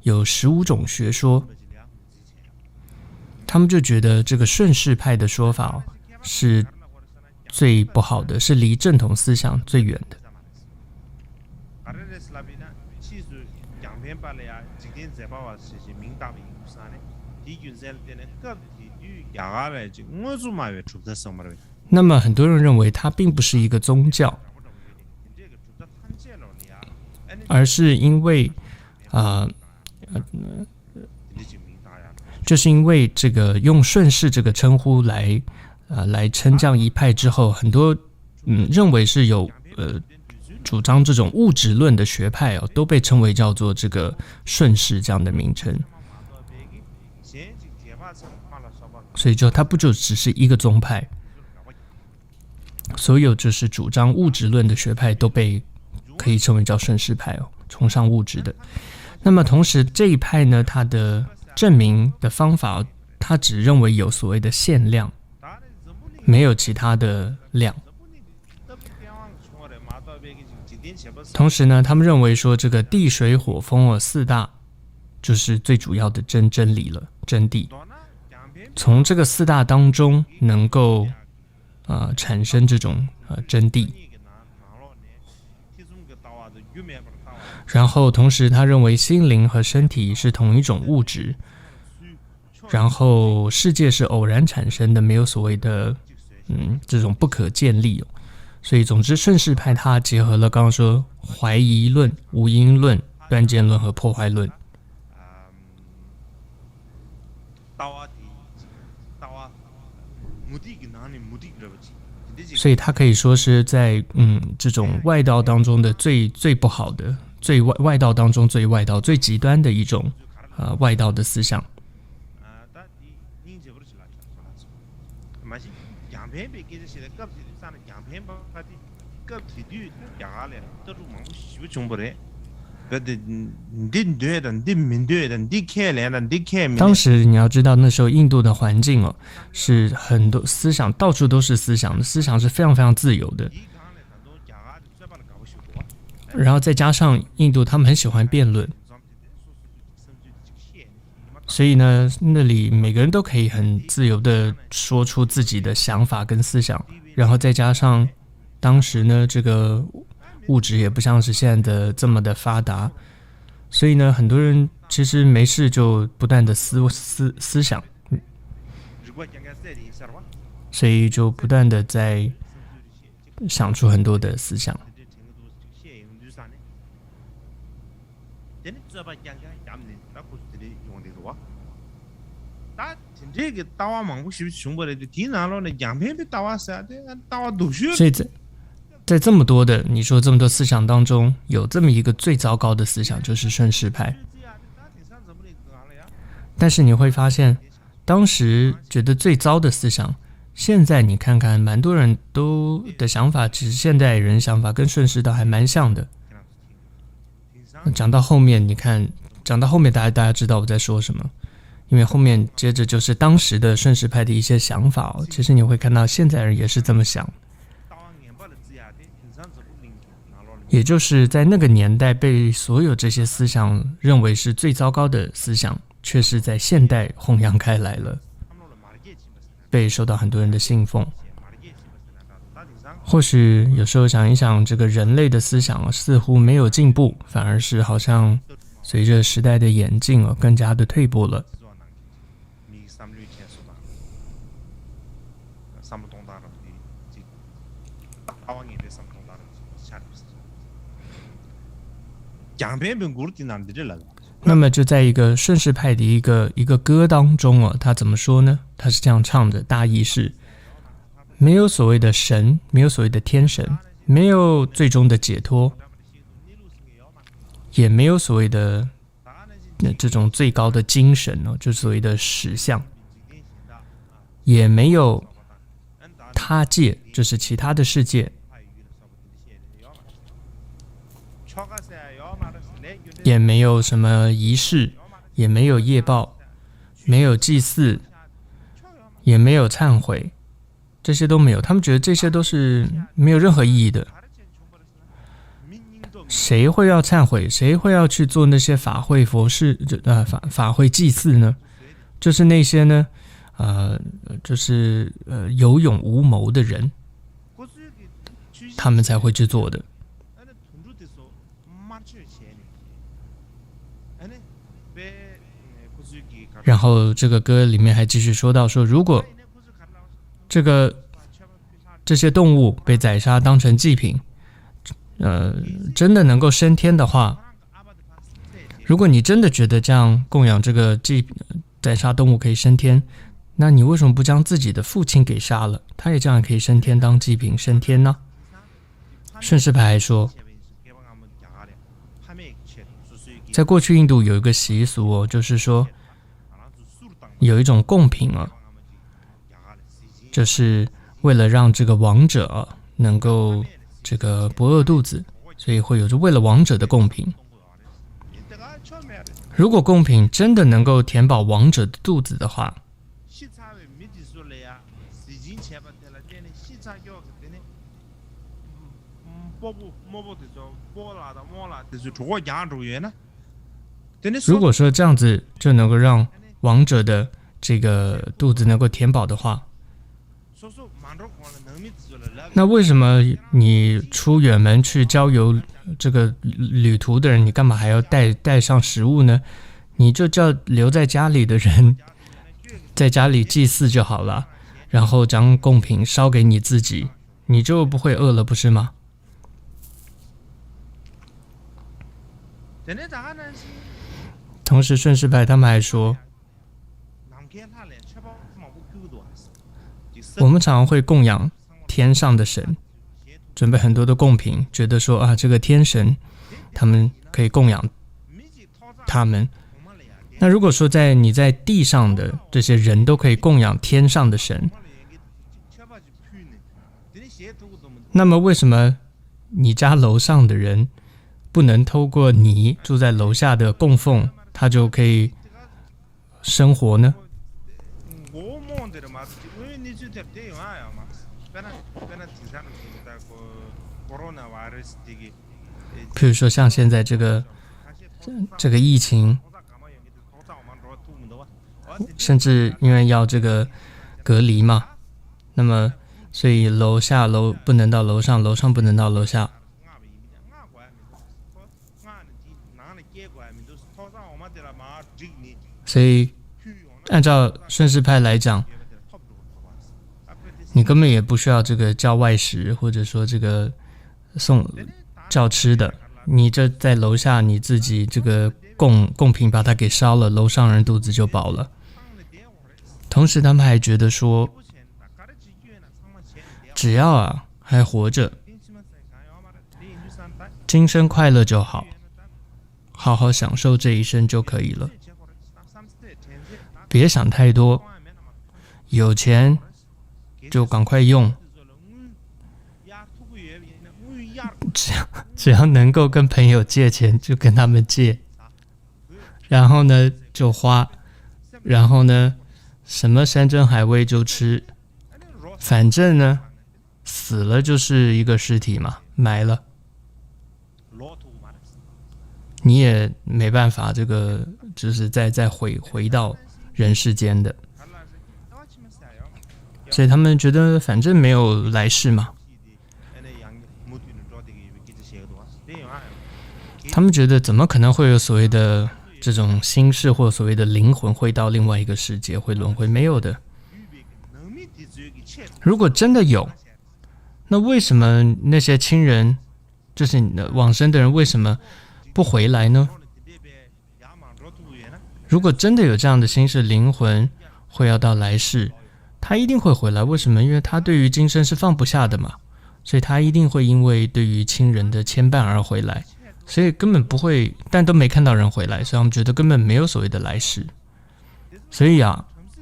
有15种学说，他们就觉得这个顺势派的说法是最不好的，是离正统思想最远的。那么很多人认为它并不是一个宗教，而是因为就是因为这个用顺势这个称呼来称这样一派之后，很多认为是有主张这种物质论的学派都被称为叫做这个顺势这样的名称。所以它不就只是一个宗派，所有就是主张物质论的学派都被可以称为叫顺势派崇尚物质的。那么同时这一派呢，它的证明的方法，它只认为有所谓的限量，没有其他的量。同时呢，他们认为说这个地水火风四大就是最主要的真理了，真谛。从这个四大当中能够产生这种真谛。然后同时他认为心灵和身体是同一种物质，然后世界是偶然产生的，没有所谓的这种不可见力。所以总之顺势派它结合了刚刚说怀疑论、无因论、断见论和破坏论。所以它可以说是在这种外道当中的最不好的，最外道当中最外道、最极端的一种外道的思想。当时你要知道，那时候印度的环境是很多思想，到处都是思想，思想是非常非常自由的。然后再加上印度他们很喜欢辩论，所以呢，那里每个人都可以很自由的说出自己的想法跟思想。然后再加上当时呢，这个物质也不像是现在的这么的发达，所以呢，很多人其实没事就不断的思想，所以就不断的在想出很多的思想。所以在这么多的你说这么多思想当中，有这么一个最糟糕的思想，就是顺势派。但是你会发现，当时觉得最糟的思想，现在你看看蛮多人都的想法，其实现代人想法跟顺势倒还蛮像的。讲到后面，你看讲到后面大家知道我在说什么，因为后面接着就是当时的顺势派的一些想法其实你会看到现在人也是这么想，也就是在那个年代被所有这些思想认为是最糟糕的思想，却是在现代弘扬开来了，被受到很多人的信奉。或许有时候想一想，这个人类的思想似乎没有进步，反而是好像随着时代的演进更加的退步了。那么就在一个顺势派的一个歌当中他怎么说呢？他是这样唱的，大意是：没有所谓的神，没有所谓的天神，没有最终的解脱，也没有所谓的这种最高的精神就是所谓的实相，也没有他界，就是其他的世界，也没有什么仪式，也没有业报，没有祭祀，也没有忏悔，这些都没有，他们觉得这些都是没有任何意义的。谁会要忏悔？谁会要去做那些法会佛事？法会祭祀呢？就是那些呢，有勇无谋的人，他们才会去做的。然后这个歌里面还继续说到说，如果这些动物被宰杀当成祭品，真的能够升天的话，如果你真的觉得这样供养这个宰杀动物可以升天，那你为什么不将自己的父亲给杀了？他也这样可以升天当祭品升天呢？顺势派还说，在过去印度有一个习俗哦，就是说有一种贡品啊，就是为了让这个亡者能够这个不饿肚子，所以会有着为了亡者的贡品。如果贡品真的能够填饱亡者的肚子的话，如果说这样子就能够让亡者的这个肚子能够填饱的话，那为什么你出远门去郊游这个旅途的人，你干嘛还要带上食物呢？你就叫留在家里的人在家里祭祀就好了，然后将贡品烧给你自己，你就不会饿了，不是吗？同时顺势派他们还说，我们常常会供养天上的神，准备很多的贡品，觉得说这个天神他们可以供养他们。那如果说你在地上的这些人都可以供养天上的神，那么为什么你家楼上的人不能透过你住在楼下的供奉，他就可以生活呢？譬如说像现在这个疫情，甚至因为要这个隔离嘛，那么所以楼下楼不能到楼上，楼上不能到楼下。所以按照顺势派来讲，你根本也不需要这个叫外食，或者说这个叫吃的，你这在楼下你自己这个贡品把它给烧了，楼上人肚子就饱了。同时他们还觉得说，只要还活着，今生快乐就好，好好享受这一生就可以了，别想太多，有钱就赶快用，只要能够跟朋友借钱就跟他们借，然后呢就花，然后呢什么山珍海味就吃，反正呢死了就是一个尸体嘛，埋了你也没办法这个就是再回到人世间的，所以他们觉得反正没有来世嘛，他们觉得怎么可能会有所谓的这种心事或所谓的灵魂会到另外一个世界会轮回，没有的。如果真的有，那为什么那些亲人就是往生的人为什么不回来呢？如果真的有这样的心事，灵魂会要到来世，他一定会回来。为什么？因为他对于今生是放不下的嘛，所以他一定会因为对于亲人的牵绊而回来，所以根本不会，但都没看到人回来，所以他们觉得根本没有所谓的来世。所以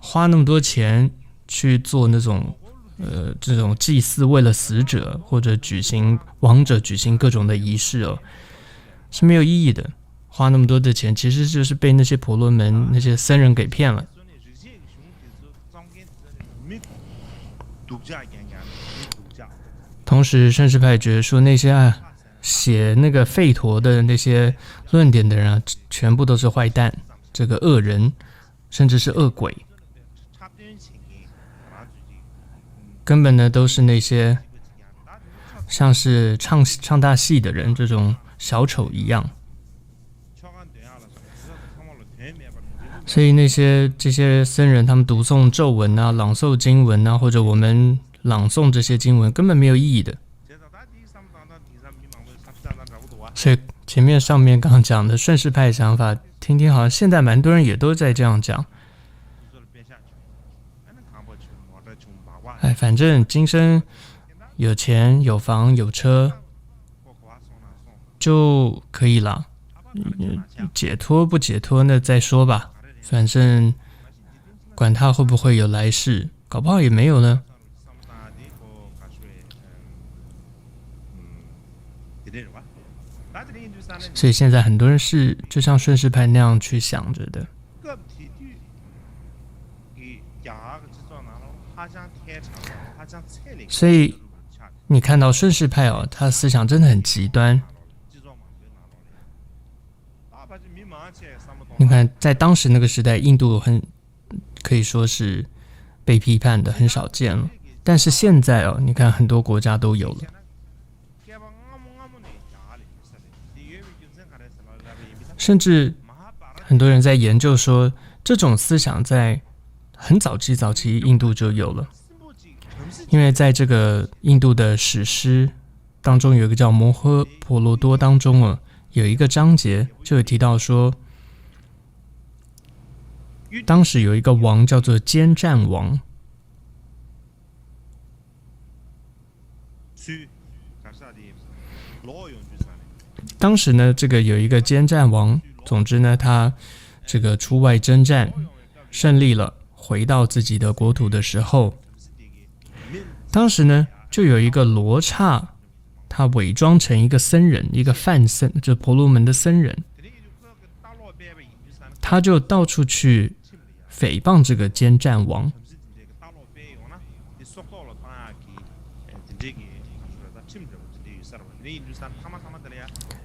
花那么多钱去做那种这种祭祀，为了死者或者亡者举行各种的仪式是没有意义的。花那么多的钱，其实就是被那些婆罗门那些僧人给骗了。同时，盛世派觉得说那些写那个吠陀的那些论点的人全部都是坏蛋，这个恶人，甚至是恶鬼，根本呢都是那些像是唱大戏的人，这种小丑一样。所以这些僧人，他们读诵咒文啊、朗诵经文啊，或者我们朗诵这些经文，根本没有意义的。所以前面上面刚刚讲的顺势派的想法，听听好像现在蛮多人也都在这样讲。反正今生有钱、有房、有车就可以了，解脱不解脱那再说吧。反正管他会不会有来世，搞不好也没有呢。所以现在很多人是就像顺势派那样去想着的。所以你看到顺势派他思想真的很极端。你看，在当时那个时代，印度可以说是被批判的，很少见了。但是现在你看很多国家都有了。甚至很多人在研究说，这种思想在很早期印度就有了，因为在这个印度的史诗当中，有一个叫《摩诃婆罗多》当中有一个章节就有提到说，当时有一个王叫做坚战王，当时呢，这个有一个坚战王，总之呢，他这个出外征战胜利了，回到自己的国土的时候，当时呢，就有一个罗刹，他伪装成一个僧人，一个梵僧，就婆罗门的僧人，他就到处去诽谤这个坚战王。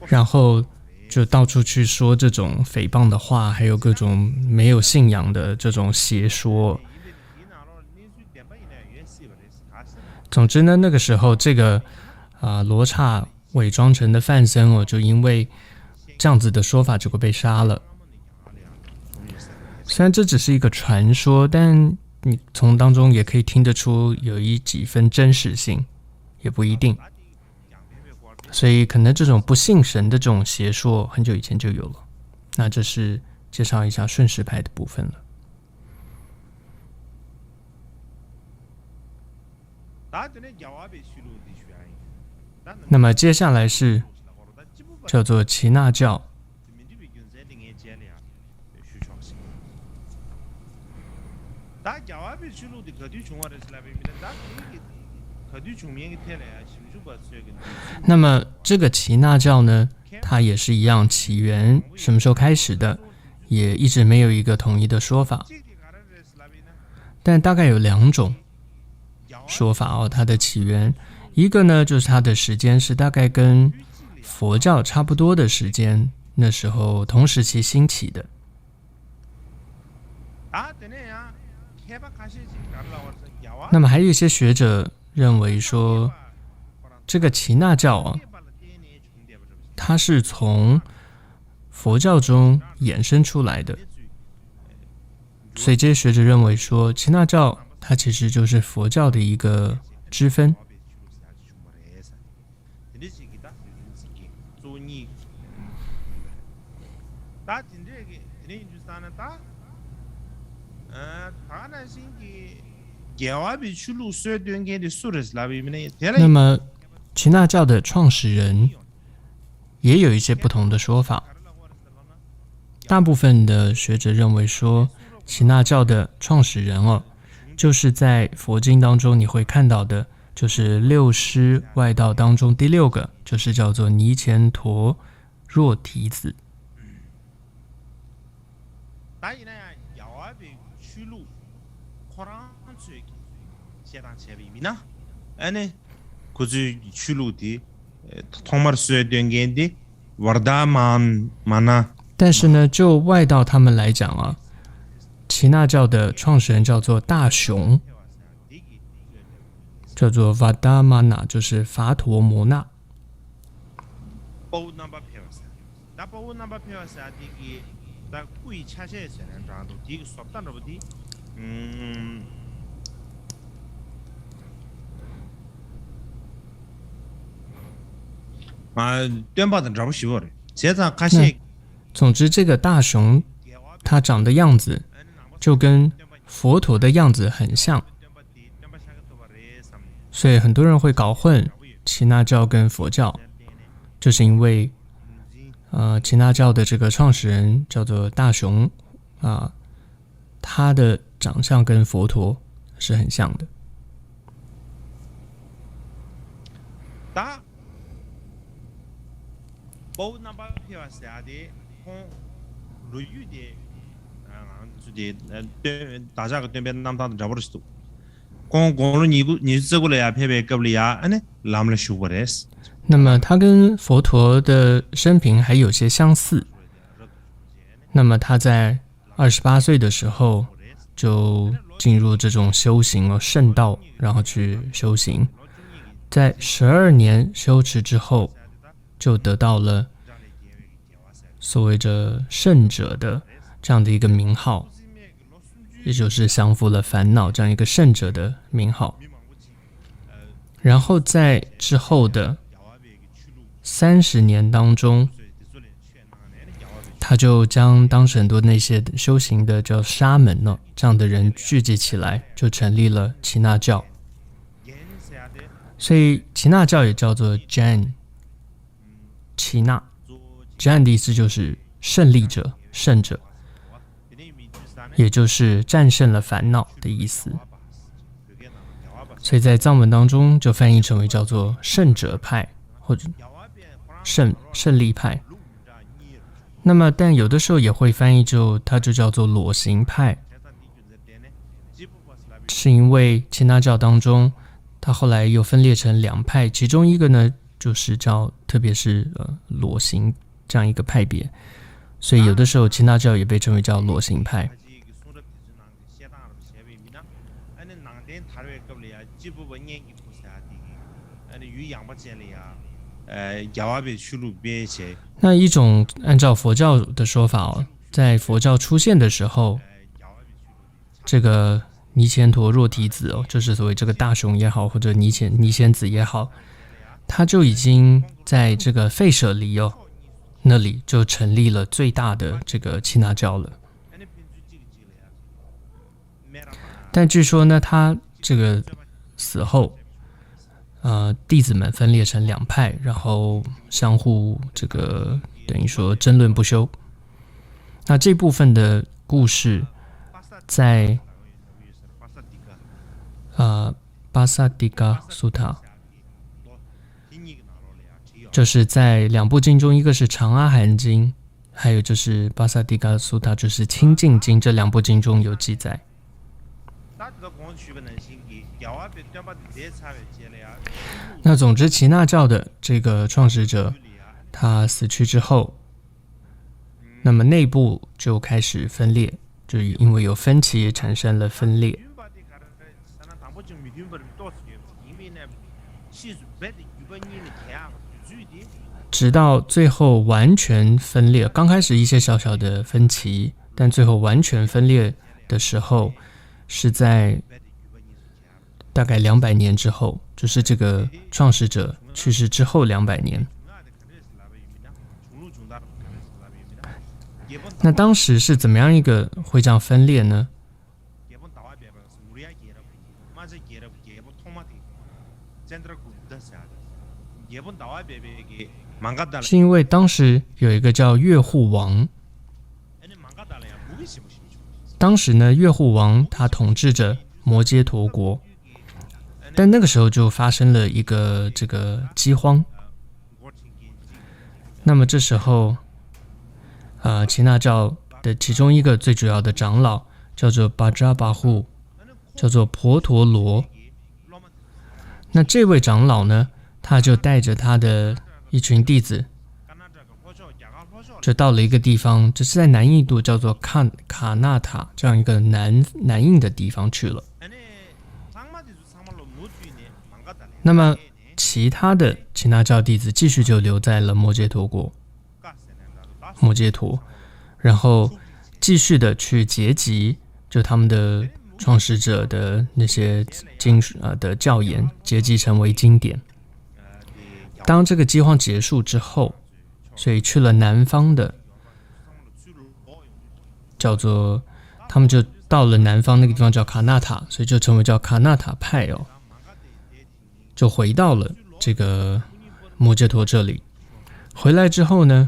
然后就到处去说这种诽谤的话，还有各种没有信仰的这种邪说。总之呢，那个时候这个罗刹伪装成的梵僧就因为这样子的说法，结果被杀了。虽然这只是一个传说，但你从当中也可以听得出有几分真实性，也不一定。所以可能这种不信神的这种邪说很久以前就有了。那这是介绍一下顺势派的部分了。那么接下来是叫做耆那教。那么这个耆那教呢，它也是一样，起源什么时候开始的，也一直没有一个统一的说法。但大概有2种说法它的起源。一个呢，就是它的时间是大概跟佛教差不多的时间，那时候同时期兴起的。那么还有一些学者认为说，这个耆那教它是从佛教中衍生出来的，所以这些学者认为说，耆那教它其实就是佛教的一个支分。那么耆那教的创始人也有一些不同的说法。大部分的学者认为说，耆那教的创始人就是在佛经当中你会看到的，就是6师外道当中第6个，就是叫做尼乾陀若提子。 아니 그주 출루디 통마르스된게디 와르다만 마나但是呢，就外道他们来讲啊，耆那教的创始人叫做大雄，叫做 Vadamana， 就是伐陀摩那。总之，这个大雄他长的样子就跟佛陀的样子很像，所以很多人会搞混耆那教跟佛教，就是因为耆那教的这个创始人叫做大雄他的长相跟佛陀是很像的。那么他跟佛陀的生平还有些相似。那么他在28岁的时候就进入这种修行圣道，然后去修行，在12年修持之后，就得到了所谓的圣者的这样的一个名号，也就是降服了烦恼这样一个圣者的名号。然后在之后的30年当中，他就将当时很多那些修行的叫沙门这样的人聚集起来，就成立了耆那教。所以耆那教也叫做 Jain， 耆那 Jain 的意思就是胜利者、胜者，也就是战胜了烦恼的意思。所以在藏文当中就翻译成为叫做胜者派或者胜利派。那么但有的时候也会翻译它就叫做裸行派，是因为耆那教当中它后来又分裂成2派，其中一个呢就是叫特别是裸行这样一个派别，所以有的时候耆那教也被称为叫裸行派。那一种按照佛教的说法在佛教出现的时候，这个尼乾陀若提子就是所谓这个大雄也好，或者尼乾子也好，他就已经在这个吠舍离那里就成立了最大的这个耆那教了。但据说呢，他这个死后弟子们分裂成2派，然后相互这个等于说争论不休。那这部分的故事在巴萨迪嘎苏塔，就是在2部经中，一个是长阿含经，还有就是巴萨迪嘎苏塔，就是清净经，这2部经中有记载。那总之耆那教的这个创始者他死去之后，那么内部就开始分裂，就因为有分歧产生了分裂。直到最后完全分裂，刚开始一些小小的分歧，但最后完全分裂的时候是在大概200年之后，就是这个创始者去世之后200年。那当时是怎么样一个会这样分裂呢？是因为当时有一个叫月护王，当时呢月护王他统治着摩揭陀国，但那个时候就发生了一个这个饥荒。那么这时候耆那教的其中一个最主要的长老叫做巴扎巴护，叫做婆陀罗，那这位长老呢，他就带着他的一群弟子，就到了一个地方，这是在南印度叫做卡纳塔这样一个南印的地方去了。那么其他的耆那教弟子继续就留在了摩揭陀国，然后继续的去结集，就他们的创始者的那些的教言，结集成为经典。当这个饥荒结束之后，所以去了南方的，叫做他们就到了南方那个地方叫卡纳塔，所以就成为叫卡纳塔派哦，就回到了这个摩揭陀这里。回来之后呢，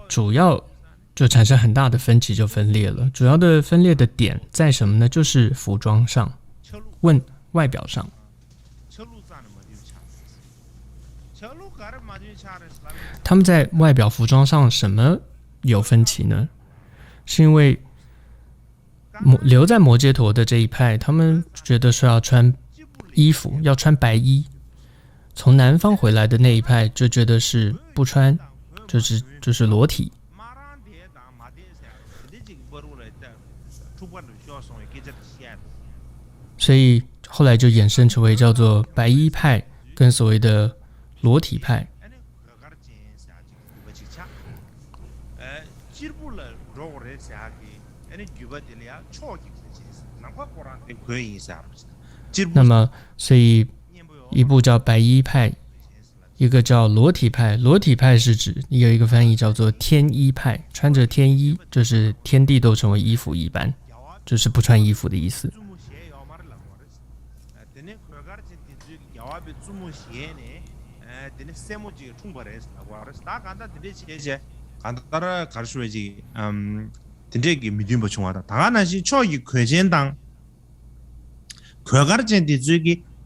主要就产生很大的分歧，就分裂了。主要的分裂的点在什么呢？就是服装上，外表上。他们在外表服装上什么有分歧呢？是因为留在摩揭陀的这一派，他们觉得说要穿衣服，要穿白衣。从南方回来的那一派就觉得是不穿，就是裸体。所以后来就衍生成为叫做白衣派跟所谓的裸体派。那么所以一部叫白衣派，一个叫裸体派。裸体派是指有一个翻译叫做天衣派，穿着天衣，就是天地都成为衣服一般，就是不穿衣服的意思。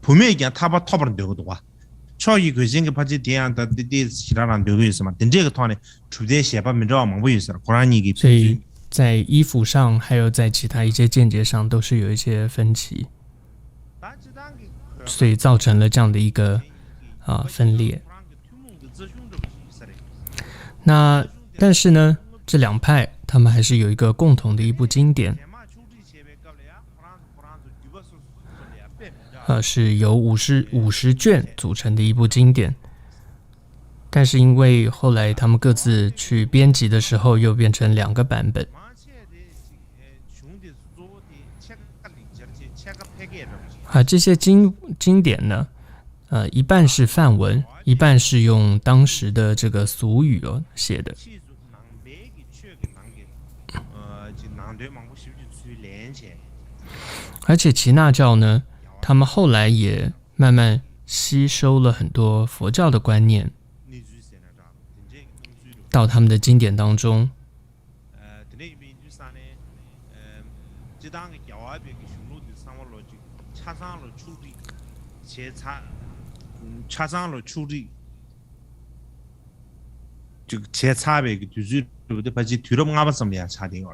분명히 그냥 타버는 되거든. 초기 그전에 파지 대한다 디디 시라란 되고 있으면 된제가 통에 주대写吧明知道吗？不意思，果然你所以在衣服上，还有在其他一些见解上，都是有一些分歧，所以造成了这样的一个分裂。那但是呢，这两派他们还是有一个共同的一部经典。是由50卷组成的一部经典，但是因为后来他们各自去编辑的时候，又变成2个版本。这些经典呢，一半是梵文，一半是用当时的这个俗语写的。而且耆那教呢，他们后来也慢慢吸收了很多佛教的观念到他们的经典当中。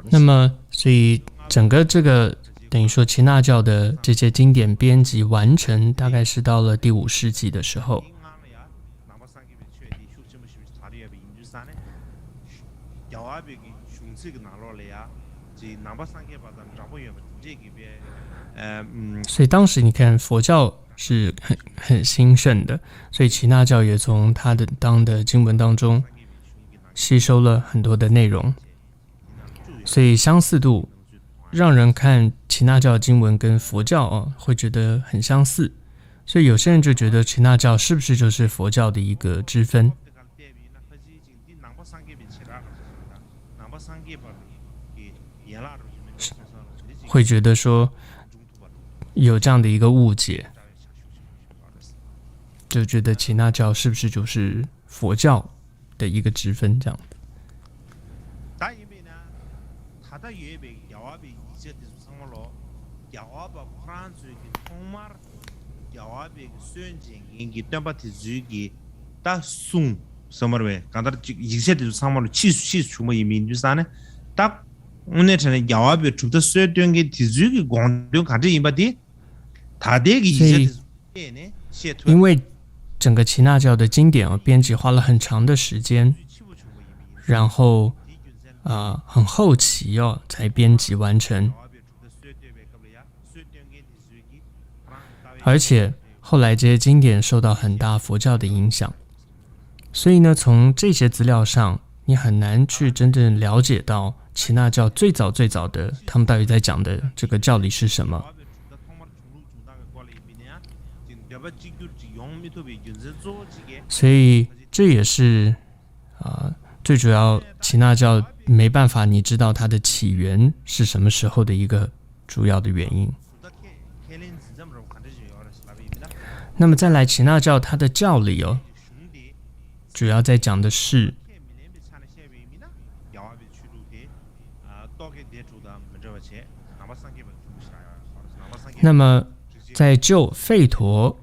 那么所以整个这个等于说耆那教的这些经典编辑完成，大概是到了第5世纪的时候。所以当时你看佛教是很兴盛的，所以耆那教也从他的经文当中吸收了很多的内容，所以相似度让人看耆那教经文跟佛教会觉得很相似，所以有些人就觉得耆那教是不是就是佛教的一个支分，会觉得说有这样的一个误解，就觉得耆那教是不是就是佛教的一个支分这样的。所以因为整个耆那教的经典编辑花了很长的时间，然后很后期才编辑完成，而且后来这些经典受到很大佛教的影响，所以呢，从这些资料上，你很难去真正了解到耆那教最早的他们到底在讲的这个教理是什么。所以这也是最主要耆那教没办法你知道它的起源是什么时候的一个主要的原因。那么再来，耆那教它的教理主要在讲的是那么在就吠陀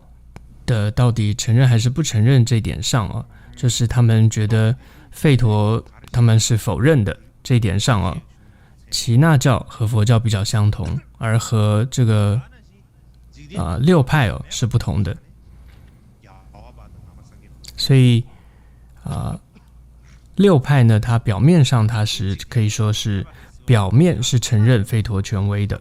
的到底承认还是不承认这点上就是他们觉得吠陀他们是否认的这一点上耆那教和佛教比较相同，而和这个六派是不同的。所以六派呢，它表面上它是可以说是表面是承认吠陀权威的。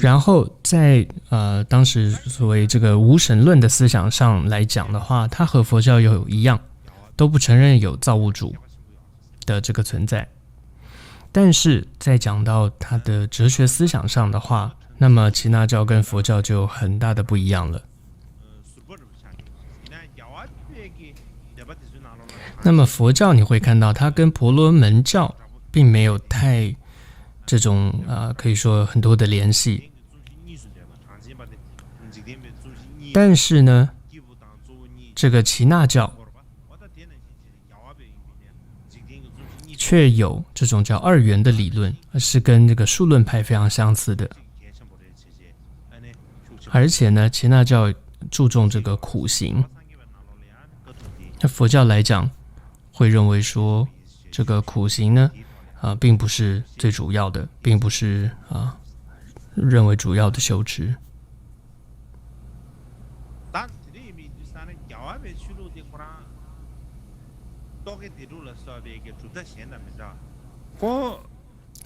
然后在当时所谓这个无神论的思想上来讲的话，它和佛教有一样，都不承认有造物主的这个存在。但是在讲到它的哲学思想上的话，那么耆那教跟佛教就有很大的不一样了。那么佛教你会看到它跟婆罗门教并没有太这种可以说很多的联系，但是呢，这个耆那教却有这种叫二元的理论，是跟这个数论派非常相似的。而且呢，耆那教注重这个苦行，那佛教来讲会认为说这个苦行呢并不是最主要的，并不是认为主要的修持。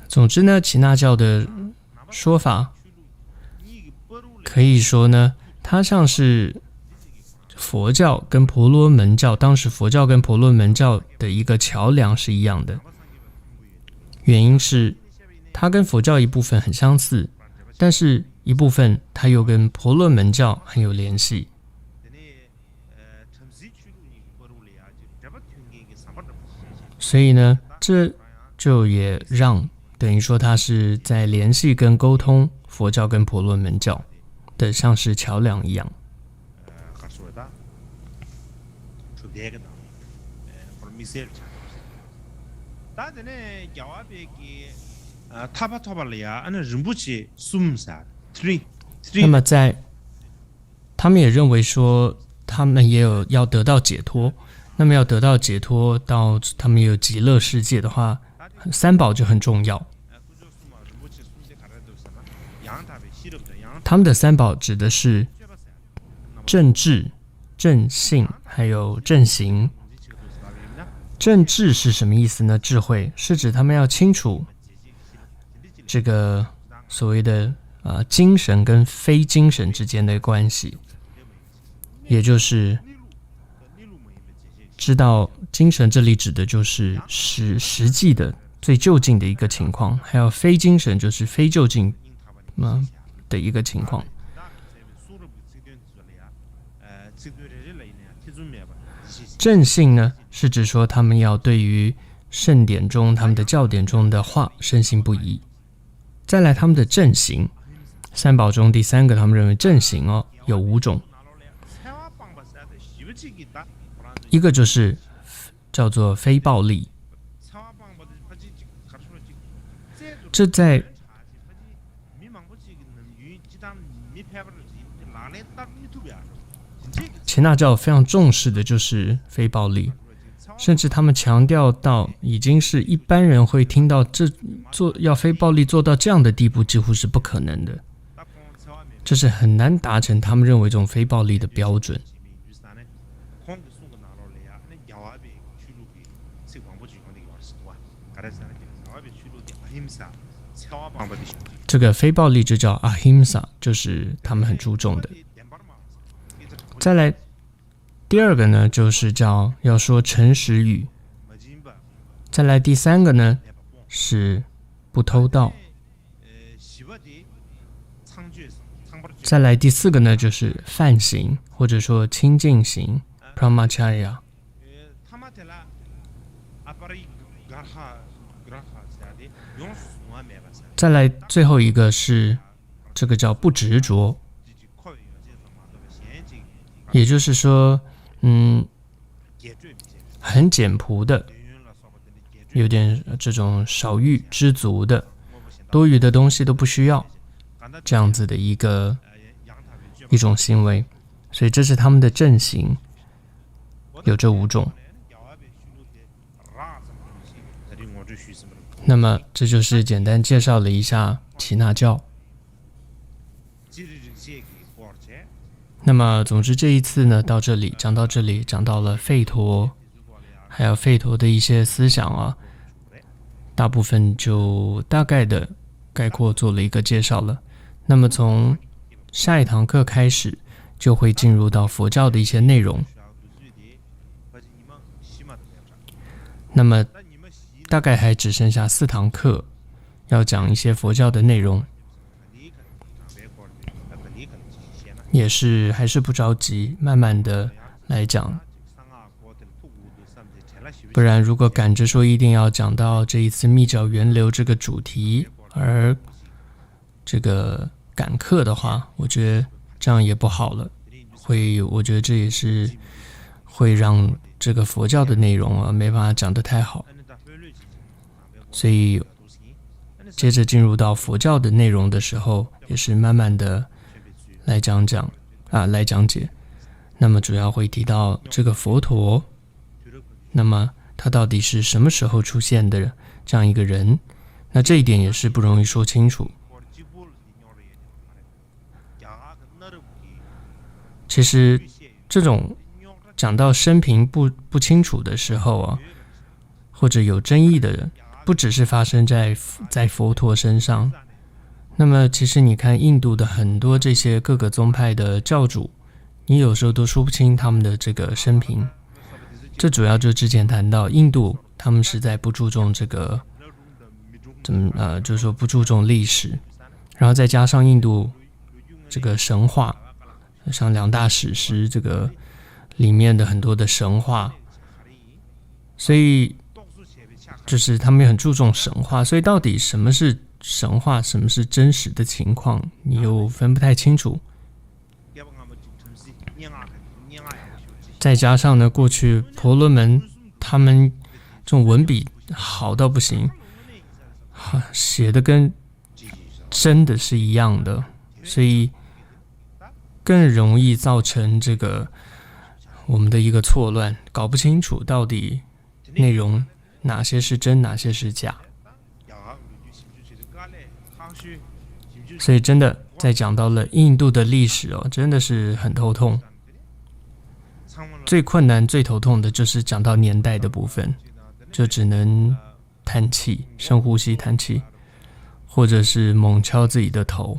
总之呢，耆那教的说法可以说呢，它像是佛教跟婆罗门教，当时佛教跟婆罗门教的一个桥梁是一样的。原因是它跟佛教一部分很相似，但是一部分它又跟婆罗门教很有联系。所以呢，这就也让等于说它是在联系跟沟通佛教跟婆罗门教的，像是桥梁一样。那么在他们也认为说他们也有要得到解脱，那么要得到解脱到他们有极乐世界的话，三宝就很重要。他们的三宝指的是正智、正信还有正行。正智是什么意思呢？智慧是指他们要清楚这个所谓的精神跟非精神之间的关系，也就是知道精神这里指的就是实际的最就近的一个情况，还有非精神就是非就近的一个情况。正信呢，是指说他们要对于圣典中他们的教典中的话深信不疑。再来他们的正行，三宝中第三个他们认为正行有5种，一个就是叫做非暴力，这在耆那教非常重视的就是非暴力。甚至他们强调到已经是一般人会听到要非暴力做到这样的地步几乎是不可能的，这是很难达成他们认为这种非暴力的标准。这个非暴力就叫 ahimsa， 就是他们很注重的。再来第二个呢，就是要说诚实语。再来第三个呢，是不偷盗。再来第四个呢，就是梵行或者说清净行 brahmacharya。再来最后一个是这个叫不执着，也就是说很简朴的，有点这种少欲知足的，多余的东西都不需要，这样子的一种行为。所以这是他们的正行，有这5种。那么这就是简单介绍了一下耆那教。那么总之这一次呢，讲到这里讲到了吠陀，还有吠陀的一些思想啊，大部分就大概的概括做了一个介绍了。那么从下一堂课开始就会进入到佛教的一些内容。那么大概还只剩下4堂课要讲一些佛教的内容，还是不着急，慢慢的来讲。不然如果赶着说一定要讲到这一次密教源流这个主题而这个赶课的话，我觉得这样也不好了，我觉得这也是会让这个佛教的内容没办法讲得太好。所以接着进入到佛教的内容的时候，也是慢慢的来讲解。那么主要会提到这个佛陀，那么他到底是什么时候出现的这样一个人，那这一点也是不容易说清楚。其实这种讲到生平不清楚的时候啊，或者有争议的人，不只是发生在佛陀身上。那么其实你看印度的很多这些各个宗派的教主，你有时候都说不清他们的这个生平。这主要就之前谈到印度他们实在不注重这个就是说不注重历史，然后再加上印度这个神话，像2大史诗这个里面的很多的神话，所以就是他们也很注重神话，所以到底什么是神话，什么是真实的情况，你又分不太清楚。再加上呢，过去婆罗门他们这种文笔好到不行，写的跟真的是一样的，所以更容易造成这个我们的一个错乱，搞不清楚到底内容哪些是真，哪些是假。所以真的在讲到了印度的历史真的是很头痛。最困难最头痛的就是讲到年代的部分，就只能叹气，深呼吸叹气，或者是猛敲自己的头。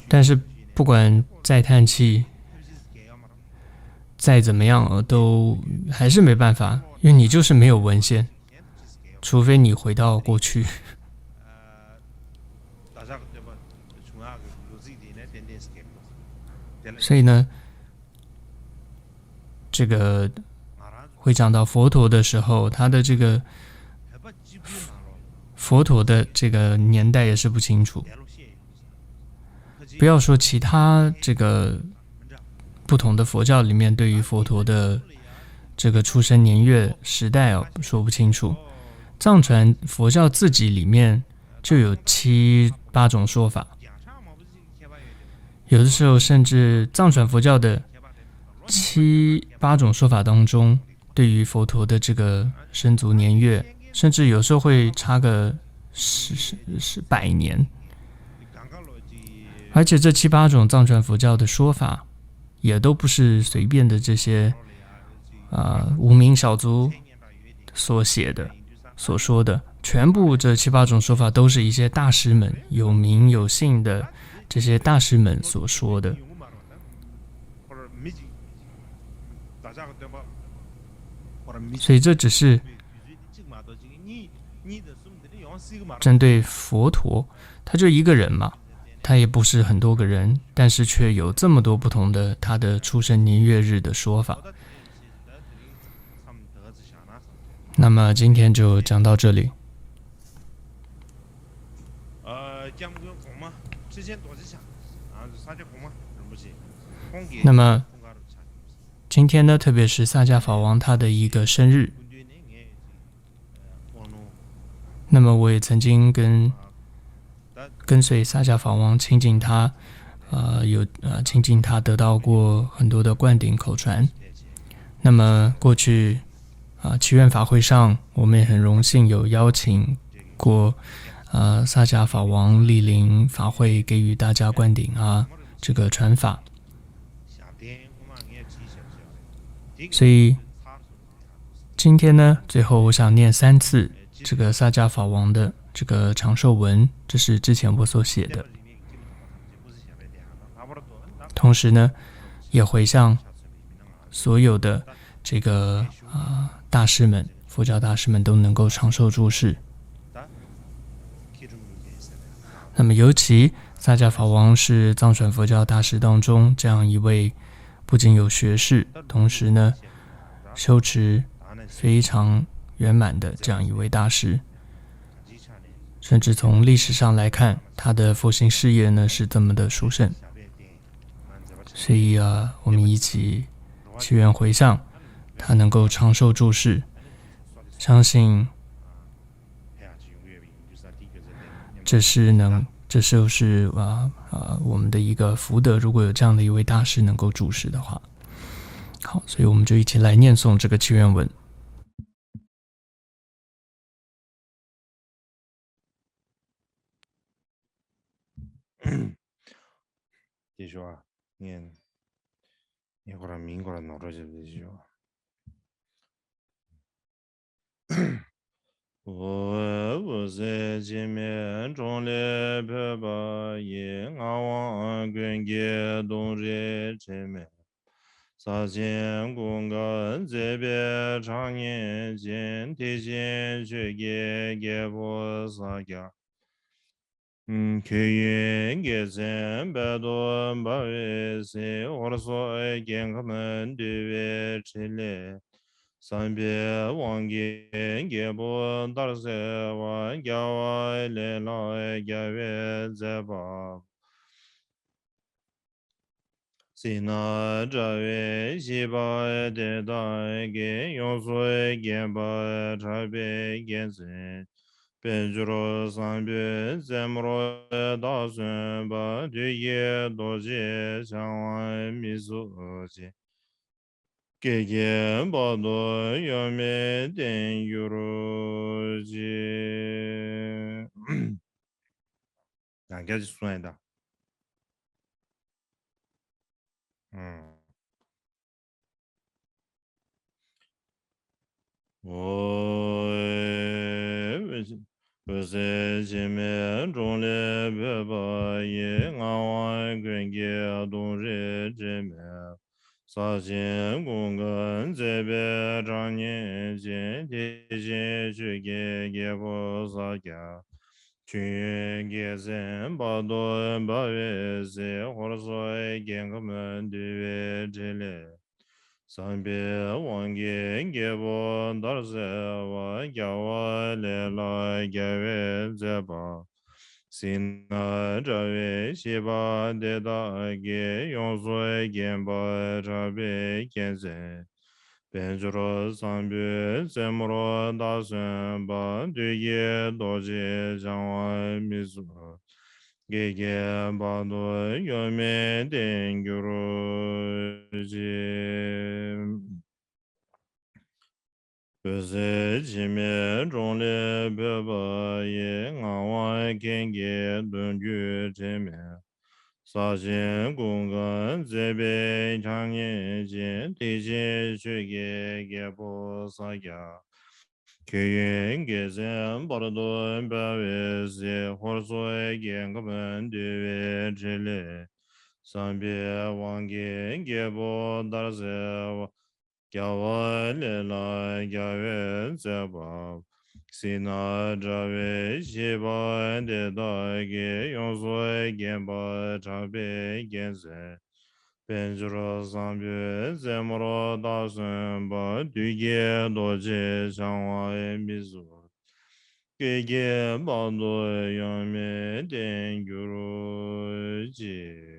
但是不管再叹气再怎么样都还是没办法，因为你就是没有文献，除非你回到过去。所以呢，这个会讲到佛陀的时候，他的这个佛陀的这个年代也是不清楚。不要说其他这个不同的佛教里面对于佛陀的这个出生年月时代说不清楚，藏传佛教自己里面就有7、8种说法。有的时候甚至藏传佛教的8种说法当中，对于佛陀的这个生卒年月，甚至有时候会差个100年，而且这7、8种藏传佛教的说法，也都不是随便的这些无名小卒所写的、所说的，全部这7、8种说法都是一些大师们有名有姓的这些大师们所说的。所以这只是针对佛陀，他就一个人嘛，他也不是很多个人，但是却有这么多不同的他的出生年月日的说法。那么今天就讲到这里。那么今天呢，特别是萨迦法王他的一个生日，那么我也曾经跟随萨迦法王亲近他，亲近他得到过很多的灌顶口传。那么过去祈愿法会上，我们也很荣幸有邀请过萨迦法王莅临法会，给予大家灌顶这个传法。所以今天呢，最后我想念3次这个萨迦法王的这个长寿文，这是之前我所写的。同时呢，也回向所有的这个大师们，佛教大师们都能够长寿住世。那么尤其萨迦法王是藏传佛教大师当中这样一位不仅有学识，同时呢修持非常圆满的这样一位大师。甚至从历史上来看，他的佛行事业呢是这么的殊胜。所以我们一起祈愿回向他能够长寿住世，相信这就是我们的一个福德。如果有这样的一位大师能够住世的话，好，所以我们就一起来念诵这个祈愿文。继续念过来明过来脑着就继续我在前面中来拍把耶阿王根给东热前面撒钱公干这边常年间提前去给我撒家可给咱百多把位些我说健康们对位起来300万给不打3万给我来来给月再把谁拿这位西巴的大给用水给把差别给谁别就说300怎么了打算把对也多些想完秘书去给把多有没点有罗去哪个是算的不是前面中的别把也俺往跟给东日这面撒钱公干这边常年间提前去给不撒家去给咱把多把月些或者说给我们对位之类300万给我打3万给我来来给月再把新那这位西巴的大给用水给把这边给在变成了300怎么了打算把对也多些想完秘书 Gege bado yome den gyuru Pese jime zhongle beba ye ngawa genge dungyu jime Sa jin gungan zebe changye jin tije shuge gebo sa ya Köyün gezen bardo bevezi horso gengaben düve cile Sambi wangi gebo darze Gyava lela gyave zeba Sina jave shiba ende dagi Yonso genba chabe genze Benjuro zambi zemro dasun ba Düge doji changwa mizu Gege bando yame den gyuru ji